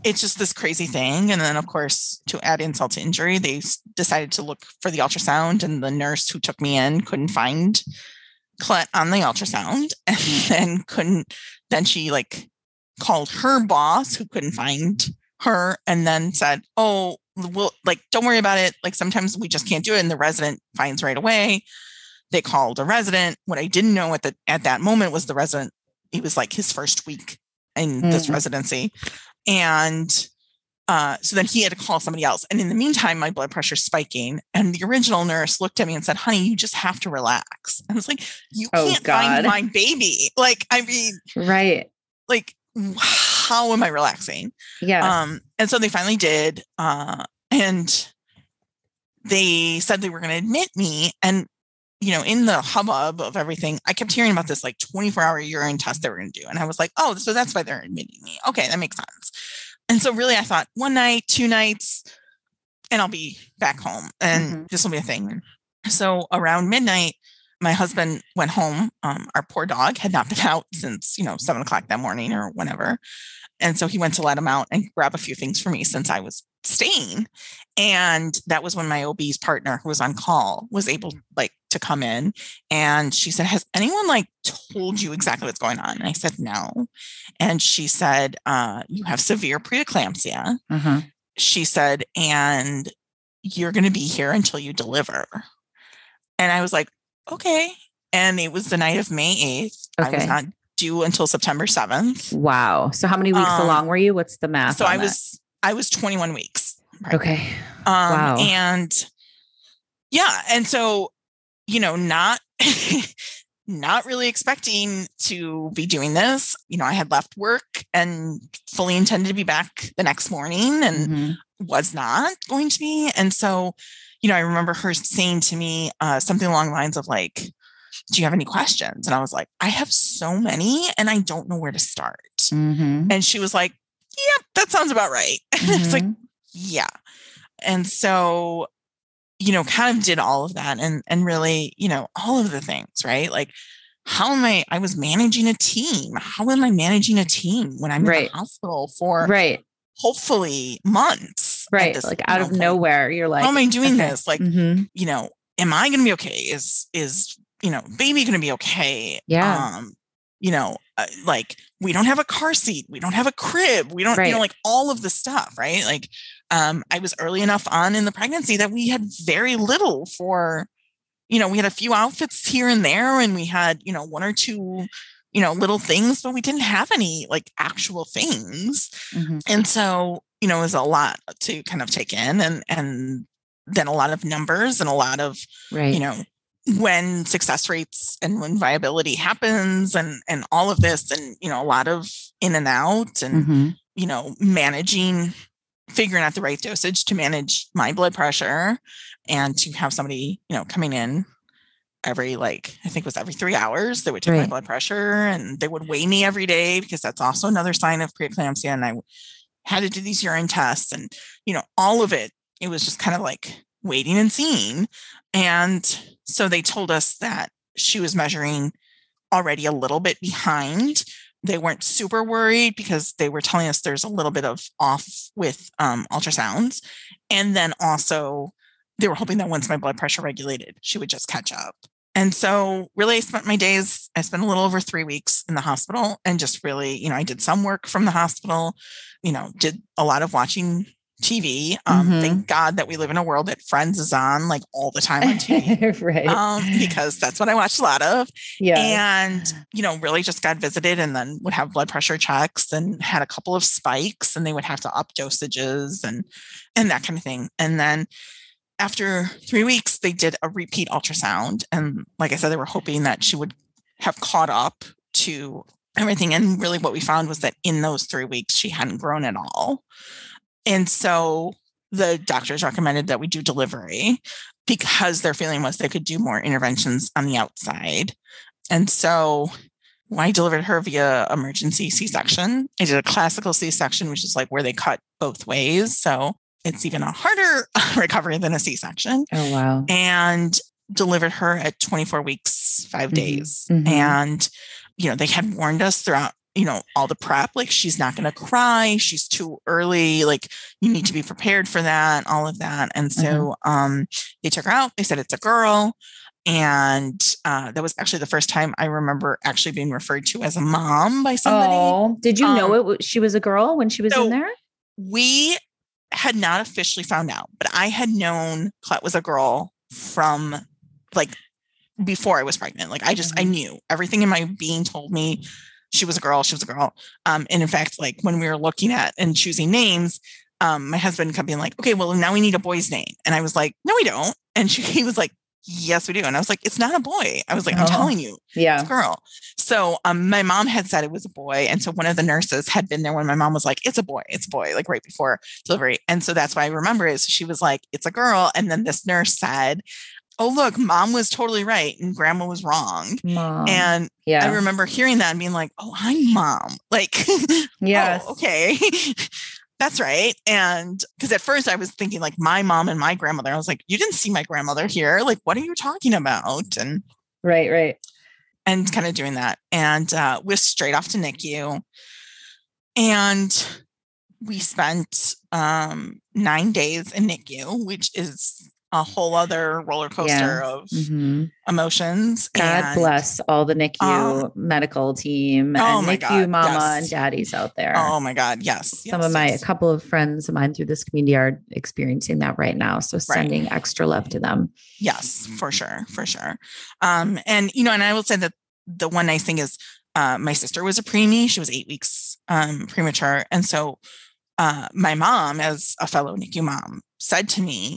it's just this crazy thing. And then, of course, to add insult to injury, they decided to look for the ultrasound and the nurse who took me in couldn't find Colette on the ultrasound and then she like called her boss who couldn't find her and then said, oh, well, like, don't worry about it. Like sometimes we just can't do it. And the resident finds right away. They called a resident. What I didn't know at that moment was the resident, it was like his first week in this residency. And so then he had to call somebody else. And in the meantime, my blood pressure spiking. And the original nurse looked at me and said, honey, you just have to relax. I was like, you can't find my baby. Like, I mean, right. Like, how am I relaxing? Yeah. And so they finally did. And they said they were going to admit me. And in the hubbub of everything, I kept hearing about this like 24-hour urine test they were going to do. And I was like, oh, so that's why they're admitting me. Okay, that makes sense. And so really I thought 1 night, 2 nights, and I'll be back home and this will be a thing. So around midnight, my husband went home. Our poor dog had not been out since, 7:00 that morning or whenever. And so he went to let him out and grab a few things for me since I was staying. And that was when my OB's partner who was on call was able to come in. And she said, has anyone told you exactly what's going on? And I said, no. And she said, you have severe preeclampsia. She said, and you're going to be here until you deliver. And I was like, okay. And it was the night of May 8th. Okay. I was not due until September 7th. Wow. So how many weeks along were you? What's the math? So I was 21 weeks. Right? Okay. Wow. And yeah. And so, not, not really expecting to be doing this. I had left work and fully intended to be back the next morning and was not going to be. And so, I remember her saying to me something along the lines of do you have any questions? And I was like, I have so many and I don't know where to start. And she was like, yep, that sounds about right. It's like, yeah. And so, kind of did all of that and really, all of the things, right? Like, I was managing a team. How am I managing a team when I'm in the hospital for hopefully months? Right. Like out of nowhere, you're like, how am I doing this? Like, am I going to be okay? Is, baby going to be okay? Yeah. Like we don't have a car seat. We don't have a crib. We don't, like all of the stuff. Right. Like, I was early enough on in the pregnancy that we had very little for, we had a few outfits here and there, and we had, one or two, little things, but we didn't have any like actual things. And so, it was a lot to kind of take in, and then a lot of numbers and a lot of, when success rates and when viability happens and all of this, and, a lot of in and out and, figuring out the right dosage to manage my blood pressure and to have somebody, coming in every, I think it was every 3 hours, they would take my blood pressure, and they would weigh me every day, because that's also another sign of preeclampsia. And I had to do these urine tests and, all of it. It was just kind of like waiting and seeing. And so they told us that she was measuring already a little bit behind. They weren't super worried, because they were telling us there's a little bit of off with ultrasounds. And then also they were hoping that once my blood pressure regulated, she would just catch up. And so really I spent a little over 3 weeks in the hospital, and just really, I did some work from the hospital, did a lot of watching TV. Thank God that we live in a world that Friends is on like all the time on TV, because that's what I watched a lot of. And, really just got visited, and then would have blood pressure checks, and had a couple of spikes, and they would have to up dosages and that kind of thing. And then after 3 weeks, they did a repeat ultrasound. And like I said, they were hoping that she would have caught up to everything. And really what we found was that in those 3 weeks, she hadn't grown at all. And so the doctors recommended that we do delivery, because their feeling was they could do more interventions on the outside. And so I delivered her via emergency C-section. I did a classical C-section, which is like where they cut both ways. So it's even a harder recovery than a C-section. Oh, wow. And delivered her at 24 weeks, 5 days. And, they had warned us throughout, all the prep, like, she's not going to cry. She's too early. Like, you need to be prepared for that, all of that. And so they took her out. They said it's a girl. And that was actually the first time I remember actually being referred to as a mom by somebody. Oh, did you know she was a girl when she was in there? We had not officially found out, but I had known Colette was a girl from like before I was pregnant. Like I knew everything in my being told me she was a girl. And in fact, like when we were looking at and choosing names, my husband kept being like, okay, well now we need a boy's name. And I was like, no, we don't. And he was like, yes, we do. And I was like, it's not a boy. I was like, I'm telling you, it's a girl. So my mom had said it was a boy. And so one of the nurses had been there when my mom was like, it's a boy, like right before delivery. And so that's why I remember it. So she was like, it's a girl. And then this nurse said, oh, look, mom was totally right and grandma was wrong. Mom. And I remember hearing that and being like, oh, I'm mom. Like, yes. Oh, okay. That's right. And because at first I was thinking like my mom and my grandmother, I was like, you didn't see my grandmother here. Like, what are you talking about? And right. And kind of doing that. And we're straight off to NICU. And we spent 9 days in NICU, which is a whole other roller coaster of emotions. God bless all the NICU medical team and NICU mama and daddies out there. Oh my God. Yes. A couple of friends of mine through this community are experiencing that right now. So sending extra love to them. Yes, for sure. And, and I will say that the one nice thing is my sister was a preemie. She was 8 weeks premature. And so my mom, as a fellow NICU mom, said to me,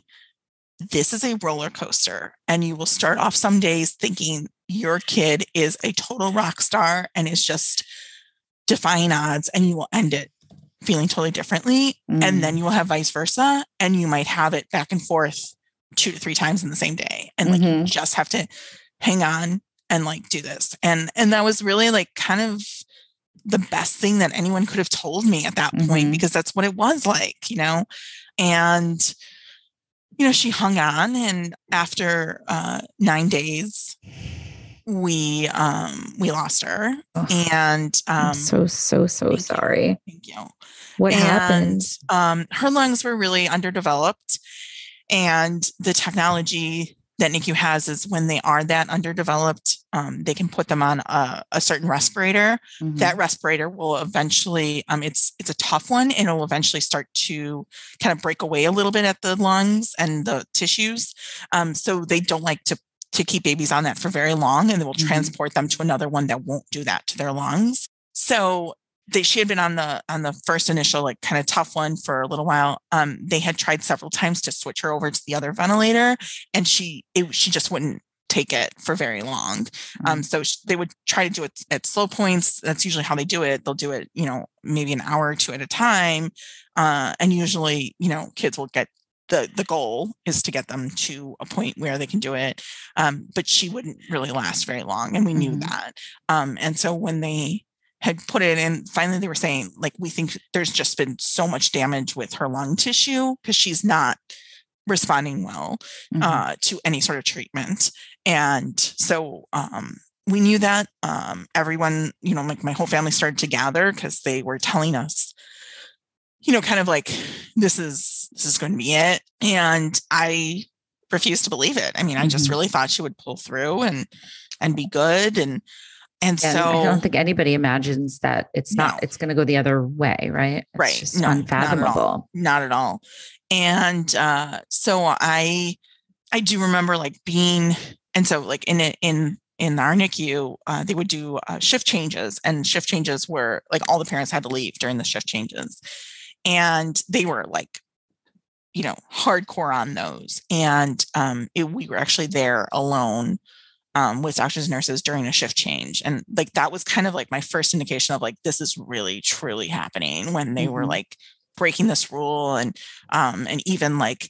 this is a roller coaster, and you will start off some days thinking your kid is a total rock star and is just defying odds, and you will end it feeling totally differently. And then you will have vice versa, and you might have it back and forth 2 to 3 times in the same day. And like, you just have to hang on and like do this. And that was really like kind of the best thing that anyone could have told me at that point, because that's what it was like, And she hung on, and after 9 days, we lost her. Oh, And I'm so sorry. Thank you. What happened? Her lungs were really underdeveloped, and the technology that NICU has is when they are that underdeveloped, they can put them on a certain respirator. Mhm. That respirator will eventually, it's a tough one, and it will eventually start to kind of break away a little bit at the lungs and the tissues. So they don't like to keep babies on that for very long, and they will transport them to another one that won't do that to their lungs. So she had been on the first initial, like, kind of tough one for a little while. They had tried several times to switch her over to the other ventilator, and she just wouldn't take it for very long. So they would try to do it at slow points. That's usually how they do it. They'll do it, maybe an hour or two at a time. And usually, kids will get the goal is to get them to a point where they can do it. But she wouldn't really last very long, and we knew that. And so when they had put it in, finally they were saying, like, we think there's just been so much damage with her lung tissue because she's not responding well to any sort of treatment. And so we knew that. Everyone, like, my whole family started to gather because they were telling us, kind of like, this is going to be it. And I refused to believe it. I mean, I just really thought she would pull through and be good. And so I don't think anybody imagines that it's going to go the other way, right? It's just unfathomable. Not at all. And so I do remember, like, being, and so, like, in our NICU, they would do shift changes, and shift changes were like, all the parents had to leave during the shift changes, and they were, like, hardcore on those. And we were actually there alone with doctors and nurses during a shift change. And, like, that was kind of like my first indication of, like, this is really truly happening, when they were, like, breaking this rule. And even, like,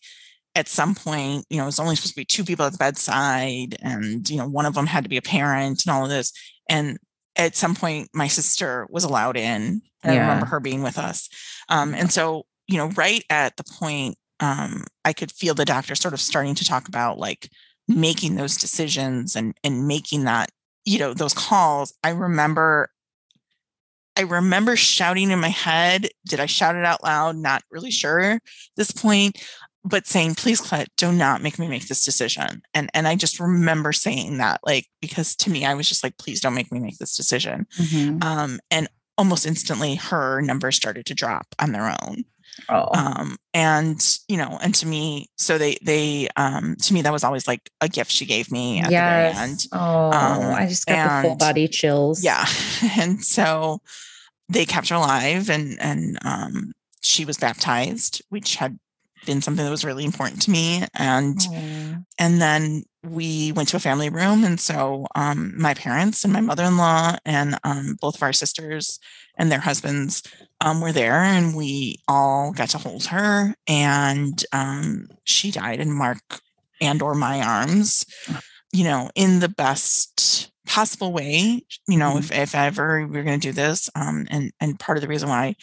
at some point, it was only supposed to be 2 people at the bedside, and, one of them had to be a parent and all of this. And at some point my sister was allowed in, and I remember her being with us. And so, right at the point, I could feel the doctor sort of starting to talk about, like, making those decisions and making that, those calls. I remember shouting in my head. Did I shout it out loud? Not really sure at this point, but saying, please, Colette, do not make me make this decision. And I just remember saying that, like, because to me, I was just like, please don't make me make this decision. And almost instantly her numbers started to drop on their own. And to me, so they to me, that was always like a gift she gave me at the very end. I just got the full body chills. Yeah. And so they kept her alive, and she was baptized, which had been something that was really important to me. And then we went to a family room. And so my parents and my mother-in-law and both of our sisters and their husbands were there, and we all got to hold her. And she died in Mark or my arms, in the best possible way. If ever we're going to do this, and part of the reason why,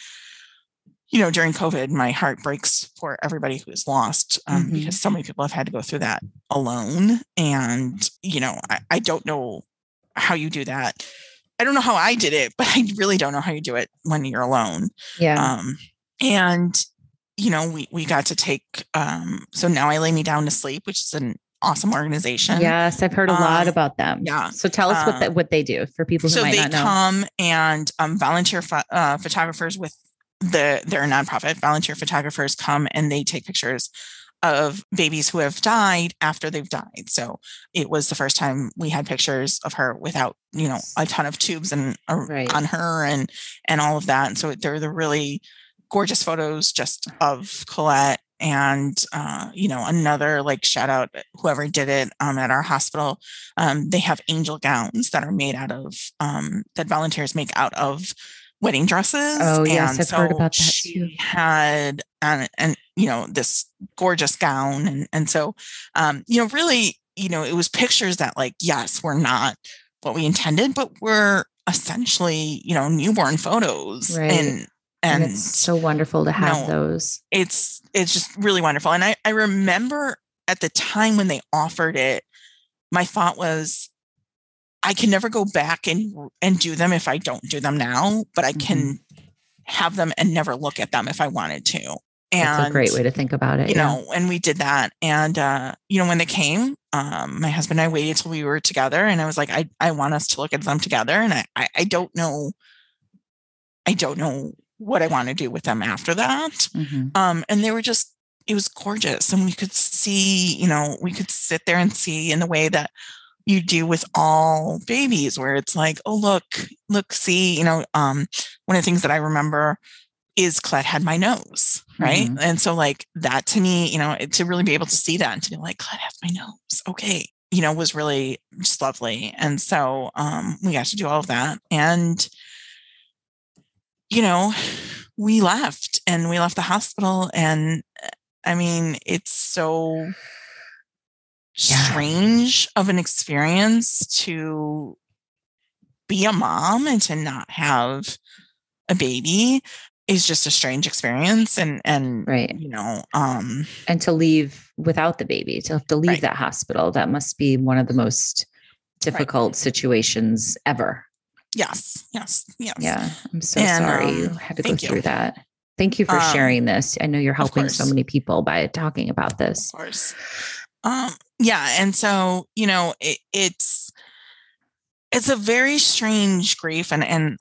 during COVID, my heart breaks for everybody who is lost, because so many people have had to go through that alone. And, I don't know how you do that. I don't know how I did it, but I really don't know how you do it when you're alone. Yeah. And, we got to take, so Now I Lay Me Down to Sleep, which is an awesome organization. Yes, I've heard a lot about them. Yeah. So tell us what they do for people who might not know. So they come and volunteer photographers with they're a nonprofit. Volunteer photographers come and they take pictures of babies who have died after they've died. So it was the first time we had pictures of her without, a ton of tubes on her and all of that. And so they're the really gorgeous photos just of Colette. And, another, like, shout out whoever did it at our hospital. They have angel gowns that are made out of, that volunteers make out of wedding dresses. Oh, yes, I've heard about that she too. Had, and this gorgeous gown. And so, really, it was pictures that, like, yes, were not what we intended, but were essentially, newborn photos. Right. And it's so wonderful to have those. It's just really wonderful. And I remember at the time when they offered it, my thought was, I can never go back and do them if I don't do them now, but I can have them and never look at them if I wanted to. And that's a great way to think about it. You know, and we did that. And, you know, when they came, my husband and I waited till we were together, and I was like, I want us to look at them together. And I don't know what I want to do with them after that. And they were just, it was gorgeous. And we could see, you know, we could sit there and see in the way that you do with all babies, where it's like, oh, look, see, you know, one of the things that I remember is Colette had my nose, right? And so like that to me, you know, to really be able to see that and to be like, Colette has my nose. Okay. You know, was really just lovely. And so we got to do all of that. And, you know, we left the hospital. And I mean, it's so strange of an experience to be a mom and to not have a baby is just a strange experience. And right. You know, and to leave without the baby, to have to leave that hospital, that must be one of the most difficult situations ever. Yes. Yeah. I'm so sorry you had to go through that. Thank you for sharing this. I know you're helping so many people by talking about this. Of course. Yeah. And so, you know, it's a very strange grief. And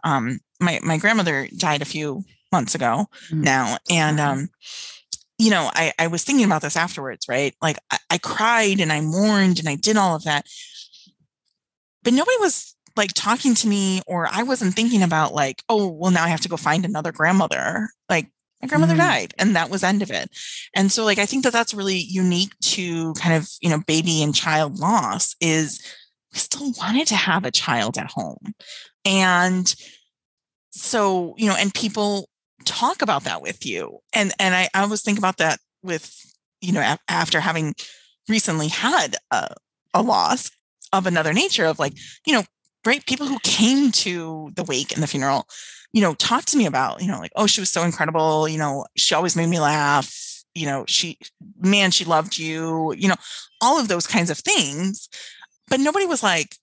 my grandmother died a few months ago now. And, you know, I was thinking about this afterwards, right? Like I cried and I mourned and I did all of that, but nobody was like talking to me, or I wasn't thinking about like, oh, well, now I have to go find another grandmother. Like my grandmother died and that was end of it. And so like, I think that that's really unique to kind of, you know, baby and child loss is we still wanted to have a child at home. And so, you know, and people talk about that with you. And I always think about that with, you know, after having recently had a loss of another nature of like, you know, great people who came to the wake and the funeral, you know, talked to me about, you know, like, oh, she was so incredible. You know, she always made me laugh. You know, she loved you, you know, all of those kinds of things. But nobody was like,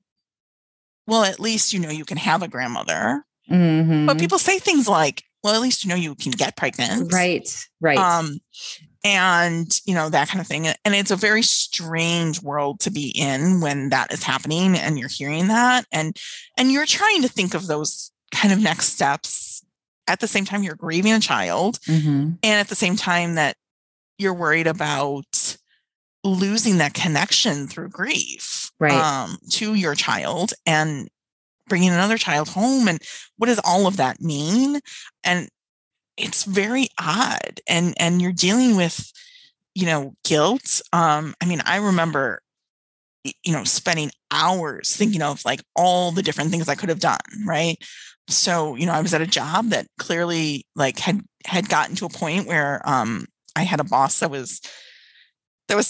well, at least, you know, you can have a grandmother. But people say things like, well, at least, you know, you can get pregnant. Right. And, you know, that kind of thing. And it's a very strange world to be in when that is happening and you're hearing that. And you're trying to think of those kind of next steps at the same time you're grieving a child. And at the same time that you're worried about losing that connection through grief to your child and bringing another child home. And what does all of that mean? And it's very odd. And you're dealing with, you know, guilt. I mean, I remember, you know, spending hours thinking of like all the different things I could have done. Right. So, you know, I was at a job that clearly like had gotten to a point where I had a boss that was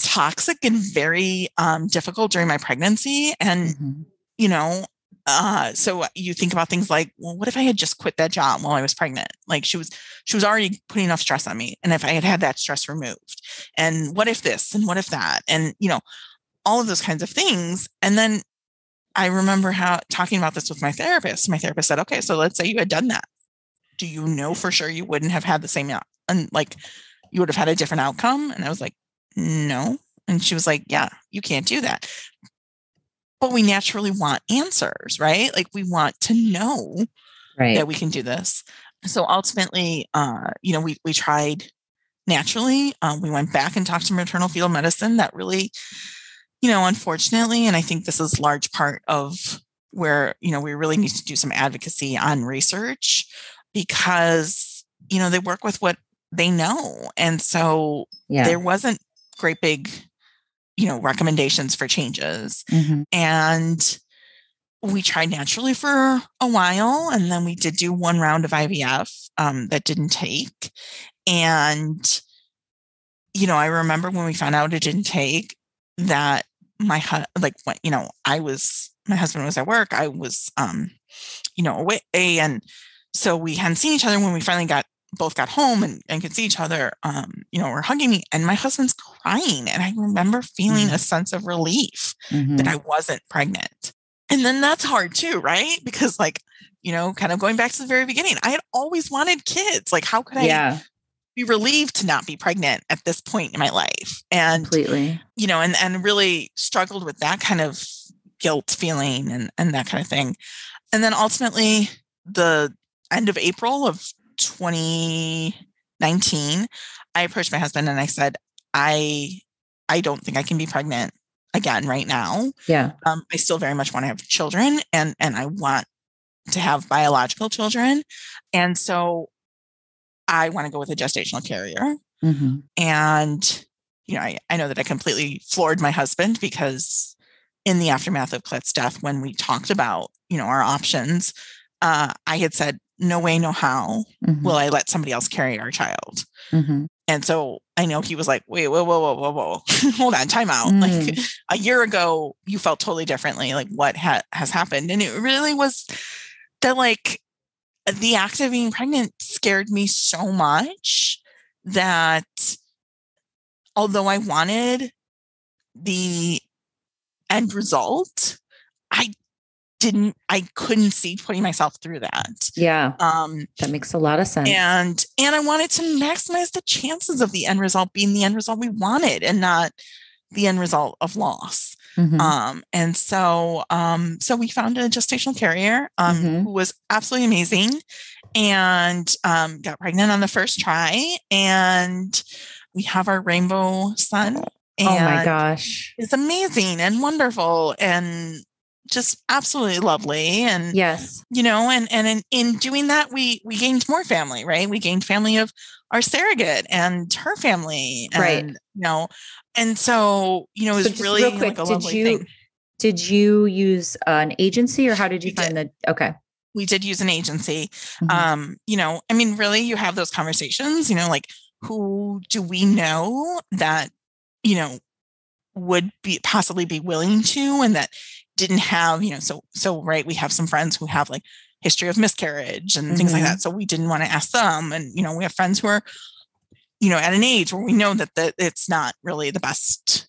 toxic and very difficult during my pregnancy. And, you know, so you think about things like, well, what if I had just quit that job while I was pregnant? Like she was already putting enough stress on me. And if I had that stress removed, and what if this and what if that, and, you know, all of those kinds of things. And then I remember talking about this with my therapist. My therapist said, okay, so let's say you had done that. Do you know for sure you wouldn't have had the same, and like you would have had a different outcome? And I was like, no. And she was like, yeah, you can't do that. But we naturally want answers, right? Like we want to know that we can do this. So ultimately, you know, we tried naturally. We went back and talked to maternal fetal medicine. That really, you know, unfortunately, and I think this is large part of where, you know, we really need to do some advocacy on research because, you know, they work with what they know. And so there wasn't great big, you know, recommendations for changes. And we tried naturally for a while. And then we did do one round of IVF that didn't take. And, you know, I remember when we found out it didn't take that my husband was at work. I was, you know, away. And so we hadn't seen each other when we finally got both got home and could see each other, were hugging me, and my husband's crying. And I remember feeling a sense of relief that I wasn't pregnant. And then that's hard too, right? Because like, kind of going back to the very beginning, I had always wanted kids. Like, how could I be relieved to not be pregnant at this point in my life? And completely, and really struggled with that kind of guilt feeling and that kind of thing. And then ultimately the end of April of 2019, I approached my husband and I said, I don't think I can be pregnant again right now. Yeah. I still very much want to have children, and I want to have biological children. And so I want to go with a gestational carrier. And, I know that I completely floored my husband, because in the aftermath of Clet's death, when we talked about, our options, I had said, no way, no how will I let somebody else carry our child. And so I know he was like, wait, whoa, hold on, time out. Like a year ago, you felt totally differently. Like, what has happened? And it really was that, like, the act of being pregnant scared me so much that although I wanted the end result, I couldn't see putting myself through that. Yeah. That makes a lot of sense. And I wanted to maximize the chances of the end result being the end result we wanted, and not the end result of loss. And so we found a gestational carrier, who was absolutely amazing, and got pregnant on the first try, and we have our rainbow son. And oh my gosh. It's amazing and wonderful and just absolutely lovely. And yes, and in doing that, we gained more family, right? We gained family of our surrogate and her family, and, right? And so, it was really real quick, like a lovely thing. Did you use an agency, or how did you find the? Okay, we did use an agency. Really, you have those conversations. Like, who do we know that would possibly be willing to, and that didn't have, so right, we have some friends who have like history of miscarriage and things like that. So we didn't want to ask them. And, we have friends who are, at an age where we know that it's not really the best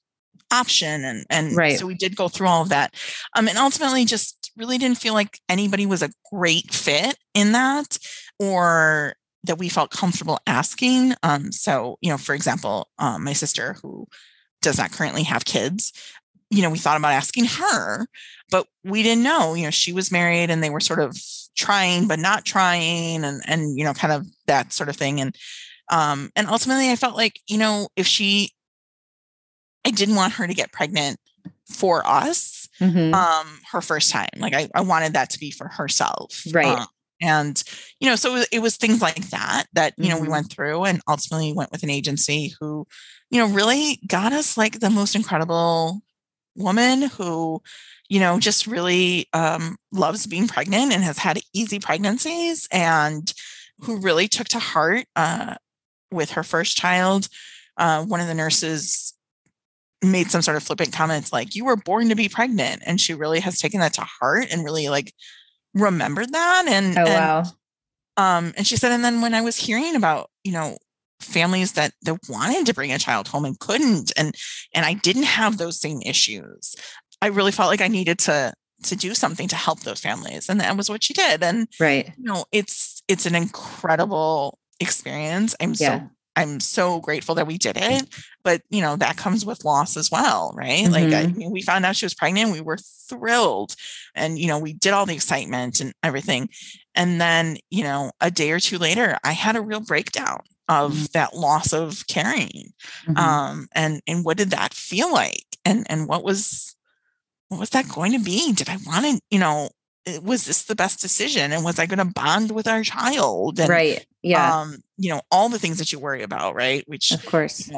option. And right. So we did go through all of that. And ultimately just really didn't feel like anybody was a great fit in that, or that we felt comfortable asking. So, for example, my sister, who does not currently have kids, we thought about asking her, but we didn't know, she was married and they were sort of trying, but not trying, and kind of that sort of thing. And ultimately I felt like, I didn't want her to get pregnant for us, her first time. Like I wanted that to be for herself. Right. And, so it was things like that, we went through, and ultimately went with an agency who, really got us like the most incredible woman who, just really loves being pregnant and has had easy pregnancies, and who really took to heart with her first child. One of the nurses made some sort of flippant comments like, you were born to be pregnant. And she really has taken that to heart and really like remembered that. And, wow. And she said, and then when I was hearing about, families that wanted to bring a child home and couldn't, and I didn't have those same issues, I really felt like I needed to do something to help those families. And that was what she did. And, right. It's an incredible experience. I'm so grateful that we did it, but that comes with loss as well. Right. Like we found out she was pregnant. We were thrilled, and, we did all the excitement and everything. And then, a day or two later, I had a real breakdown of that loss of caring. And what did that feel like? And what was that going to be? Did I want to, was this the best decision? And was I going to bond with our child? And, right. Yeah. All the things that you worry about, right? Which of course,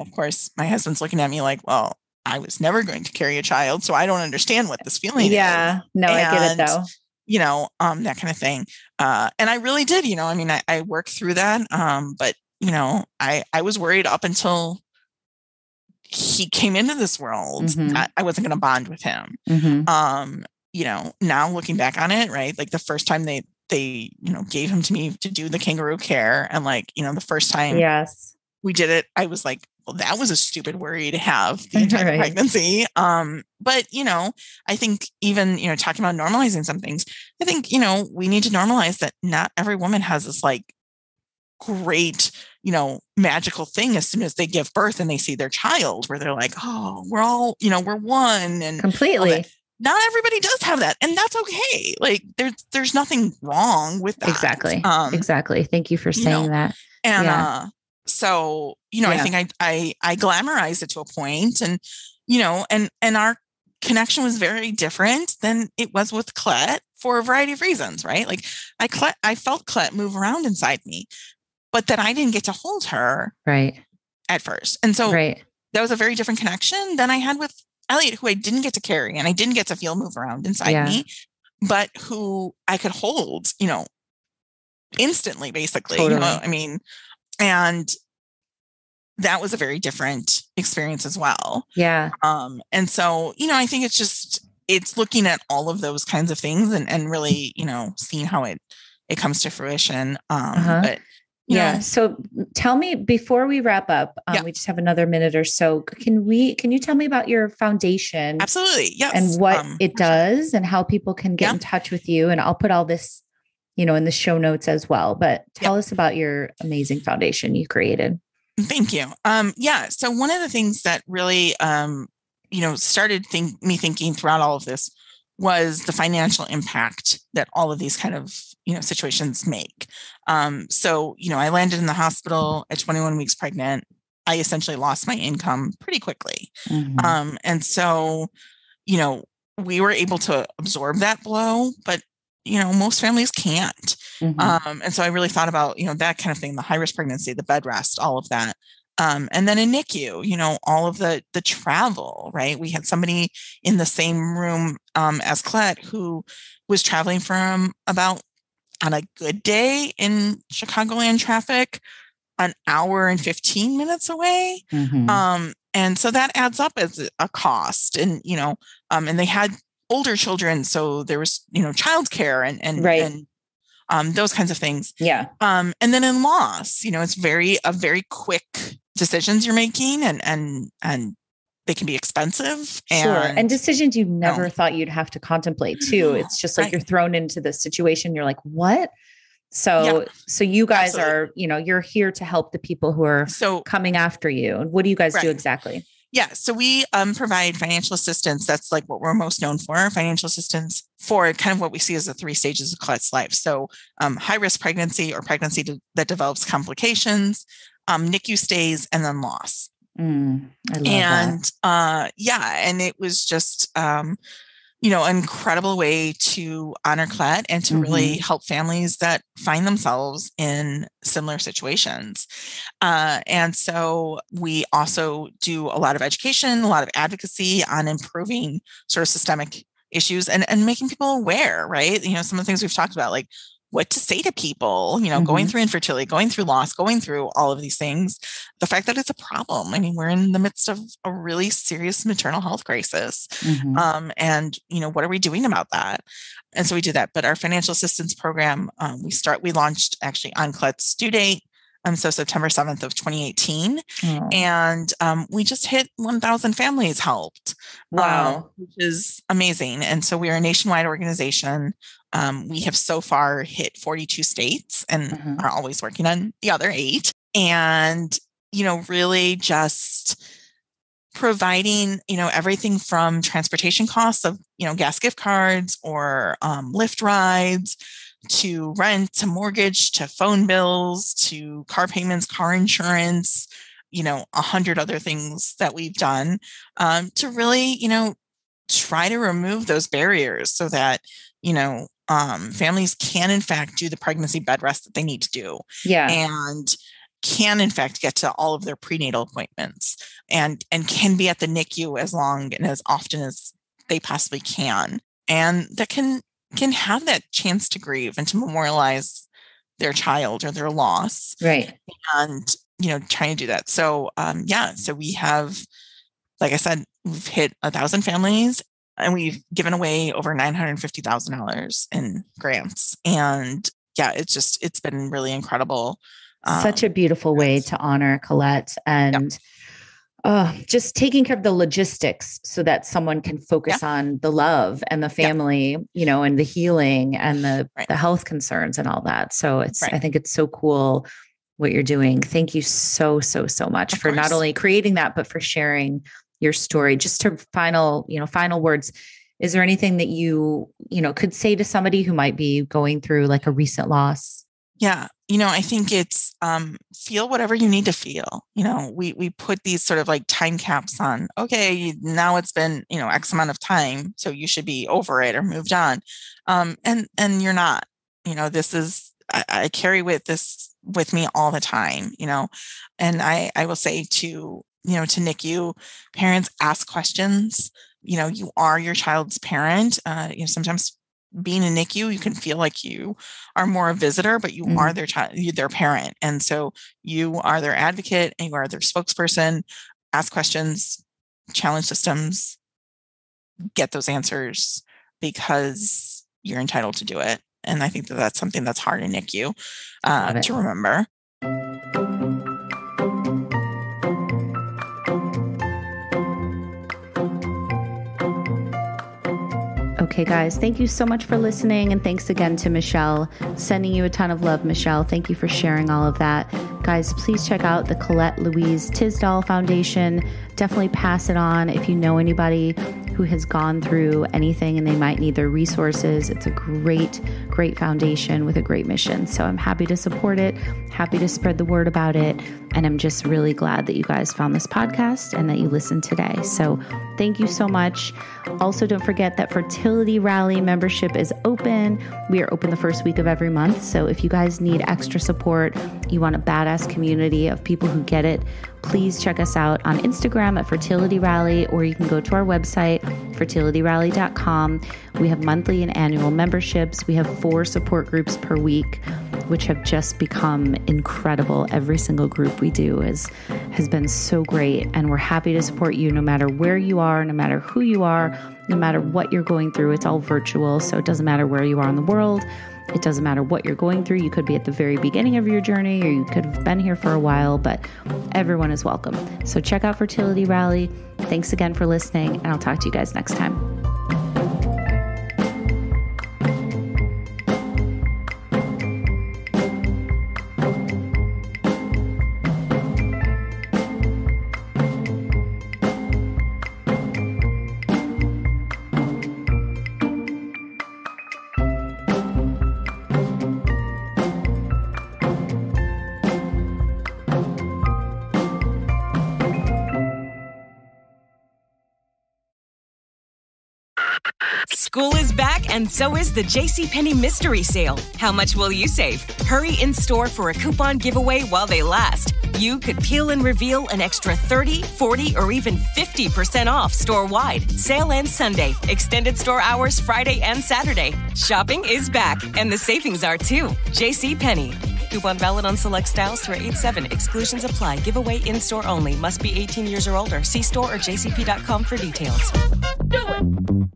my husband's looking at me like, well, I was never going to carry a child, so I don't understand what this feeling is. Yeah. No, I get it though. That kind of thing. And I really did, I worked through that. But, I was worried up until he came into this world that I wasn't going to bond with him. Now looking back on it, right? Like the first time they they, gave him to me to do the kangaroo care. And like, the first time Yes. we did it, I was like, well, that was a stupid worry to have the entire Right. pregnancy. But, I think even, talking about normalizing some things, I think, we need to normalize that not every woman has this like great, magical thing as soon as they give birth and they see their child where they're like, oh, we're all, we're one. And Completely. Not everybody does have that. And that's okay. Like there's nothing wrong with that. Exactly. Exactly. Thank you for saying that. And, so, I think I glamorized it to a point and, and our connection was very different than it was with Clet for a variety of reasons, right? Like I felt Clet move around inside me, but that I didn't get to hold her at first. And so that was a very different connection than I had with Elliot, who I didn't get to carry and I didn't get to feel move around inside me, but who I could hold, instantly, basically, Totally. And that was a very different experience as well. Yeah. And so, I think it's looking at all of those kinds of things and really, seeing how it comes to fruition. But so tell me before we wrap up, we just have another minute or so. Can you tell me about your foundation? Absolutely. Yes. And what it does and how people can get in touch with you. And I'll put all this, in the show notes as well, but tell us about your amazing foundation you created. Thank you. So one of the things that really, started me thinking throughout all of this was the financial impact that all of these kind of, situations make. So, I landed in the hospital at 21 weeks pregnant. I essentially lost my income pretty quickly. Mm-hmm. And so, we were able to absorb that blow, but most families can't. Mm-hmm. And so I really thought about, that kind of thing, the high risk pregnancy, the bed rest, all of that. And then in NICU, all of the travel, right? We had somebody in the same room as Clet who was traveling from about, on a good day in Chicagoland traffic, an hour and 15 minutes away. Mm-hmm. And so that adds up as a cost. And, and they had older children. So there was, childcare and those kinds of things. Yeah. And then in loss, it's a very quick decisions you're making and they can be expensive. And decisions you never thought you'd have to contemplate too. It's just like you're thrown into the situation. You're like, what? So you guys are, you're here to help the people who are coming after you. And what do you guys do exactly? Yeah. So we provide financial assistance. That's like what we're most known for, financial assistance for kind of what we see as the 3 stages of Clet's life. So high risk pregnancy or pregnancy that develops complications, NICU stays, and then loss. I love that. And it was just, an incredible way to honor Clet and to really help families that find themselves in similar situations. And so we also do a lot of education, a lot of advocacy on improving sort of systemic issues and making people aware, right? Some of the things we've talked about, like what to say to people, going through infertility, going through loss, going through all of these things, the fact that it's a problem. I mean, we're in the midst of a really serious maternal health crisis. And, what are we doing about that? And so we do that. But our financial assistance program, we launched actually on Clet's due date. So September 7th of 2018. And we just hit 1,000 families helped. Wow. Which is amazing. And so we are a nationwide organization. We have so far hit 42 states and are always working on the other 8. And, really just providing, everything from transportation costs of, gas gift cards or Lyft rides, to rent, to mortgage, to phone bills, to car payments, car insurance, 100 other things that we've done to really, try to remove those barriers so that, families can in fact do the pregnancy bed rest that they need to do. Yeah. And can in fact get to all of their prenatal appointments and can be at the NICU as long and as often as they possibly can. And that can have that chance to grieve and to memorialize their child or their loss. Right. And, trying to do that. So, so we have, like I said, we've hit 1,000 families And we've given away over $950,000 in grants. And yeah, it's been really incredible. Such a beautiful way to honor Colette and just taking care of the logistics so that someone can focus on the love and the family, and the healing and the health concerns and all that. So I think it's so cool what you're doing. Thank you so much for not only creating that, but for sharing your story. Just to final words, is there anything that you could say to somebody who might be going through like a recent loss? Yeah. I think it's feel whatever you need to feel. We put these sort of like time caps on, okay, now it's been, X amount of time, so you should be over it or moved on. And you're not, this is, I carry with me all the time, and I will say to NICU parents, ask questions. You are your child's parent. Sometimes being in NICU, you can feel like you are more a visitor, but you are their child, their parent. And so you are their advocate and you are their spokesperson. Ask questions, challenge systems, get those answers because you're entitled to do it. And I think that that's something that's hard in NICU to remember. Okay, guys, thank you so much for listening. And thanks again to Michelle. Sending you a ton of love, Michelle. Thank you for sharing all of that. Guys, please check out the Colette Louise Tisdall Foundation. Definitely pass it on if you know anybody who has gone through anything and they might need their resources. It's a great foundation with a great mission. So I'm happy to support it, happy to spread the word about it. And I'm just really glad that you guys found this podcast and that you listened today. So thank you so much. Also, don't forget that Fertility Rally membership is open. We are open the first week of every month. So if you guys need extra support, you want a badass community of people who get it, please check us out on Instagram at Fertility Rally, or you can go to our website, fertilityrally.com. We have monthly and annual memberships. We have 4 support groups per week, which have just become incredible. Every single group we do has been so great, and we're happy to support you no matter where you are, no matter who you are, no matter what you're going through. It's all virtual, so it doesn't matter where you are in the world. It doesn't matter what you're going through. You could be at the very beginning of your journey, or you could have been here for a while, but everyone is welcome. So check out Fertility Rally. Thanks again for listening, and I'll talk to you guys next time. School is back, and so is the JCPenney Mystery Sale. How much will you save? Hurry in store for a coupon giveaway while they last. You could peel and reveal an extra 30, 40, or even 50% off store-wide. Sale ends Sunday. Extended store hours Friday and Saturday. Shopping is back, and the savings are too. JCPenney. Coupon valid on select styles through 8/7. Exclusions apply. Giveaway in-store only. Must be 18 years or older. See store or jcp.com for details. Do it!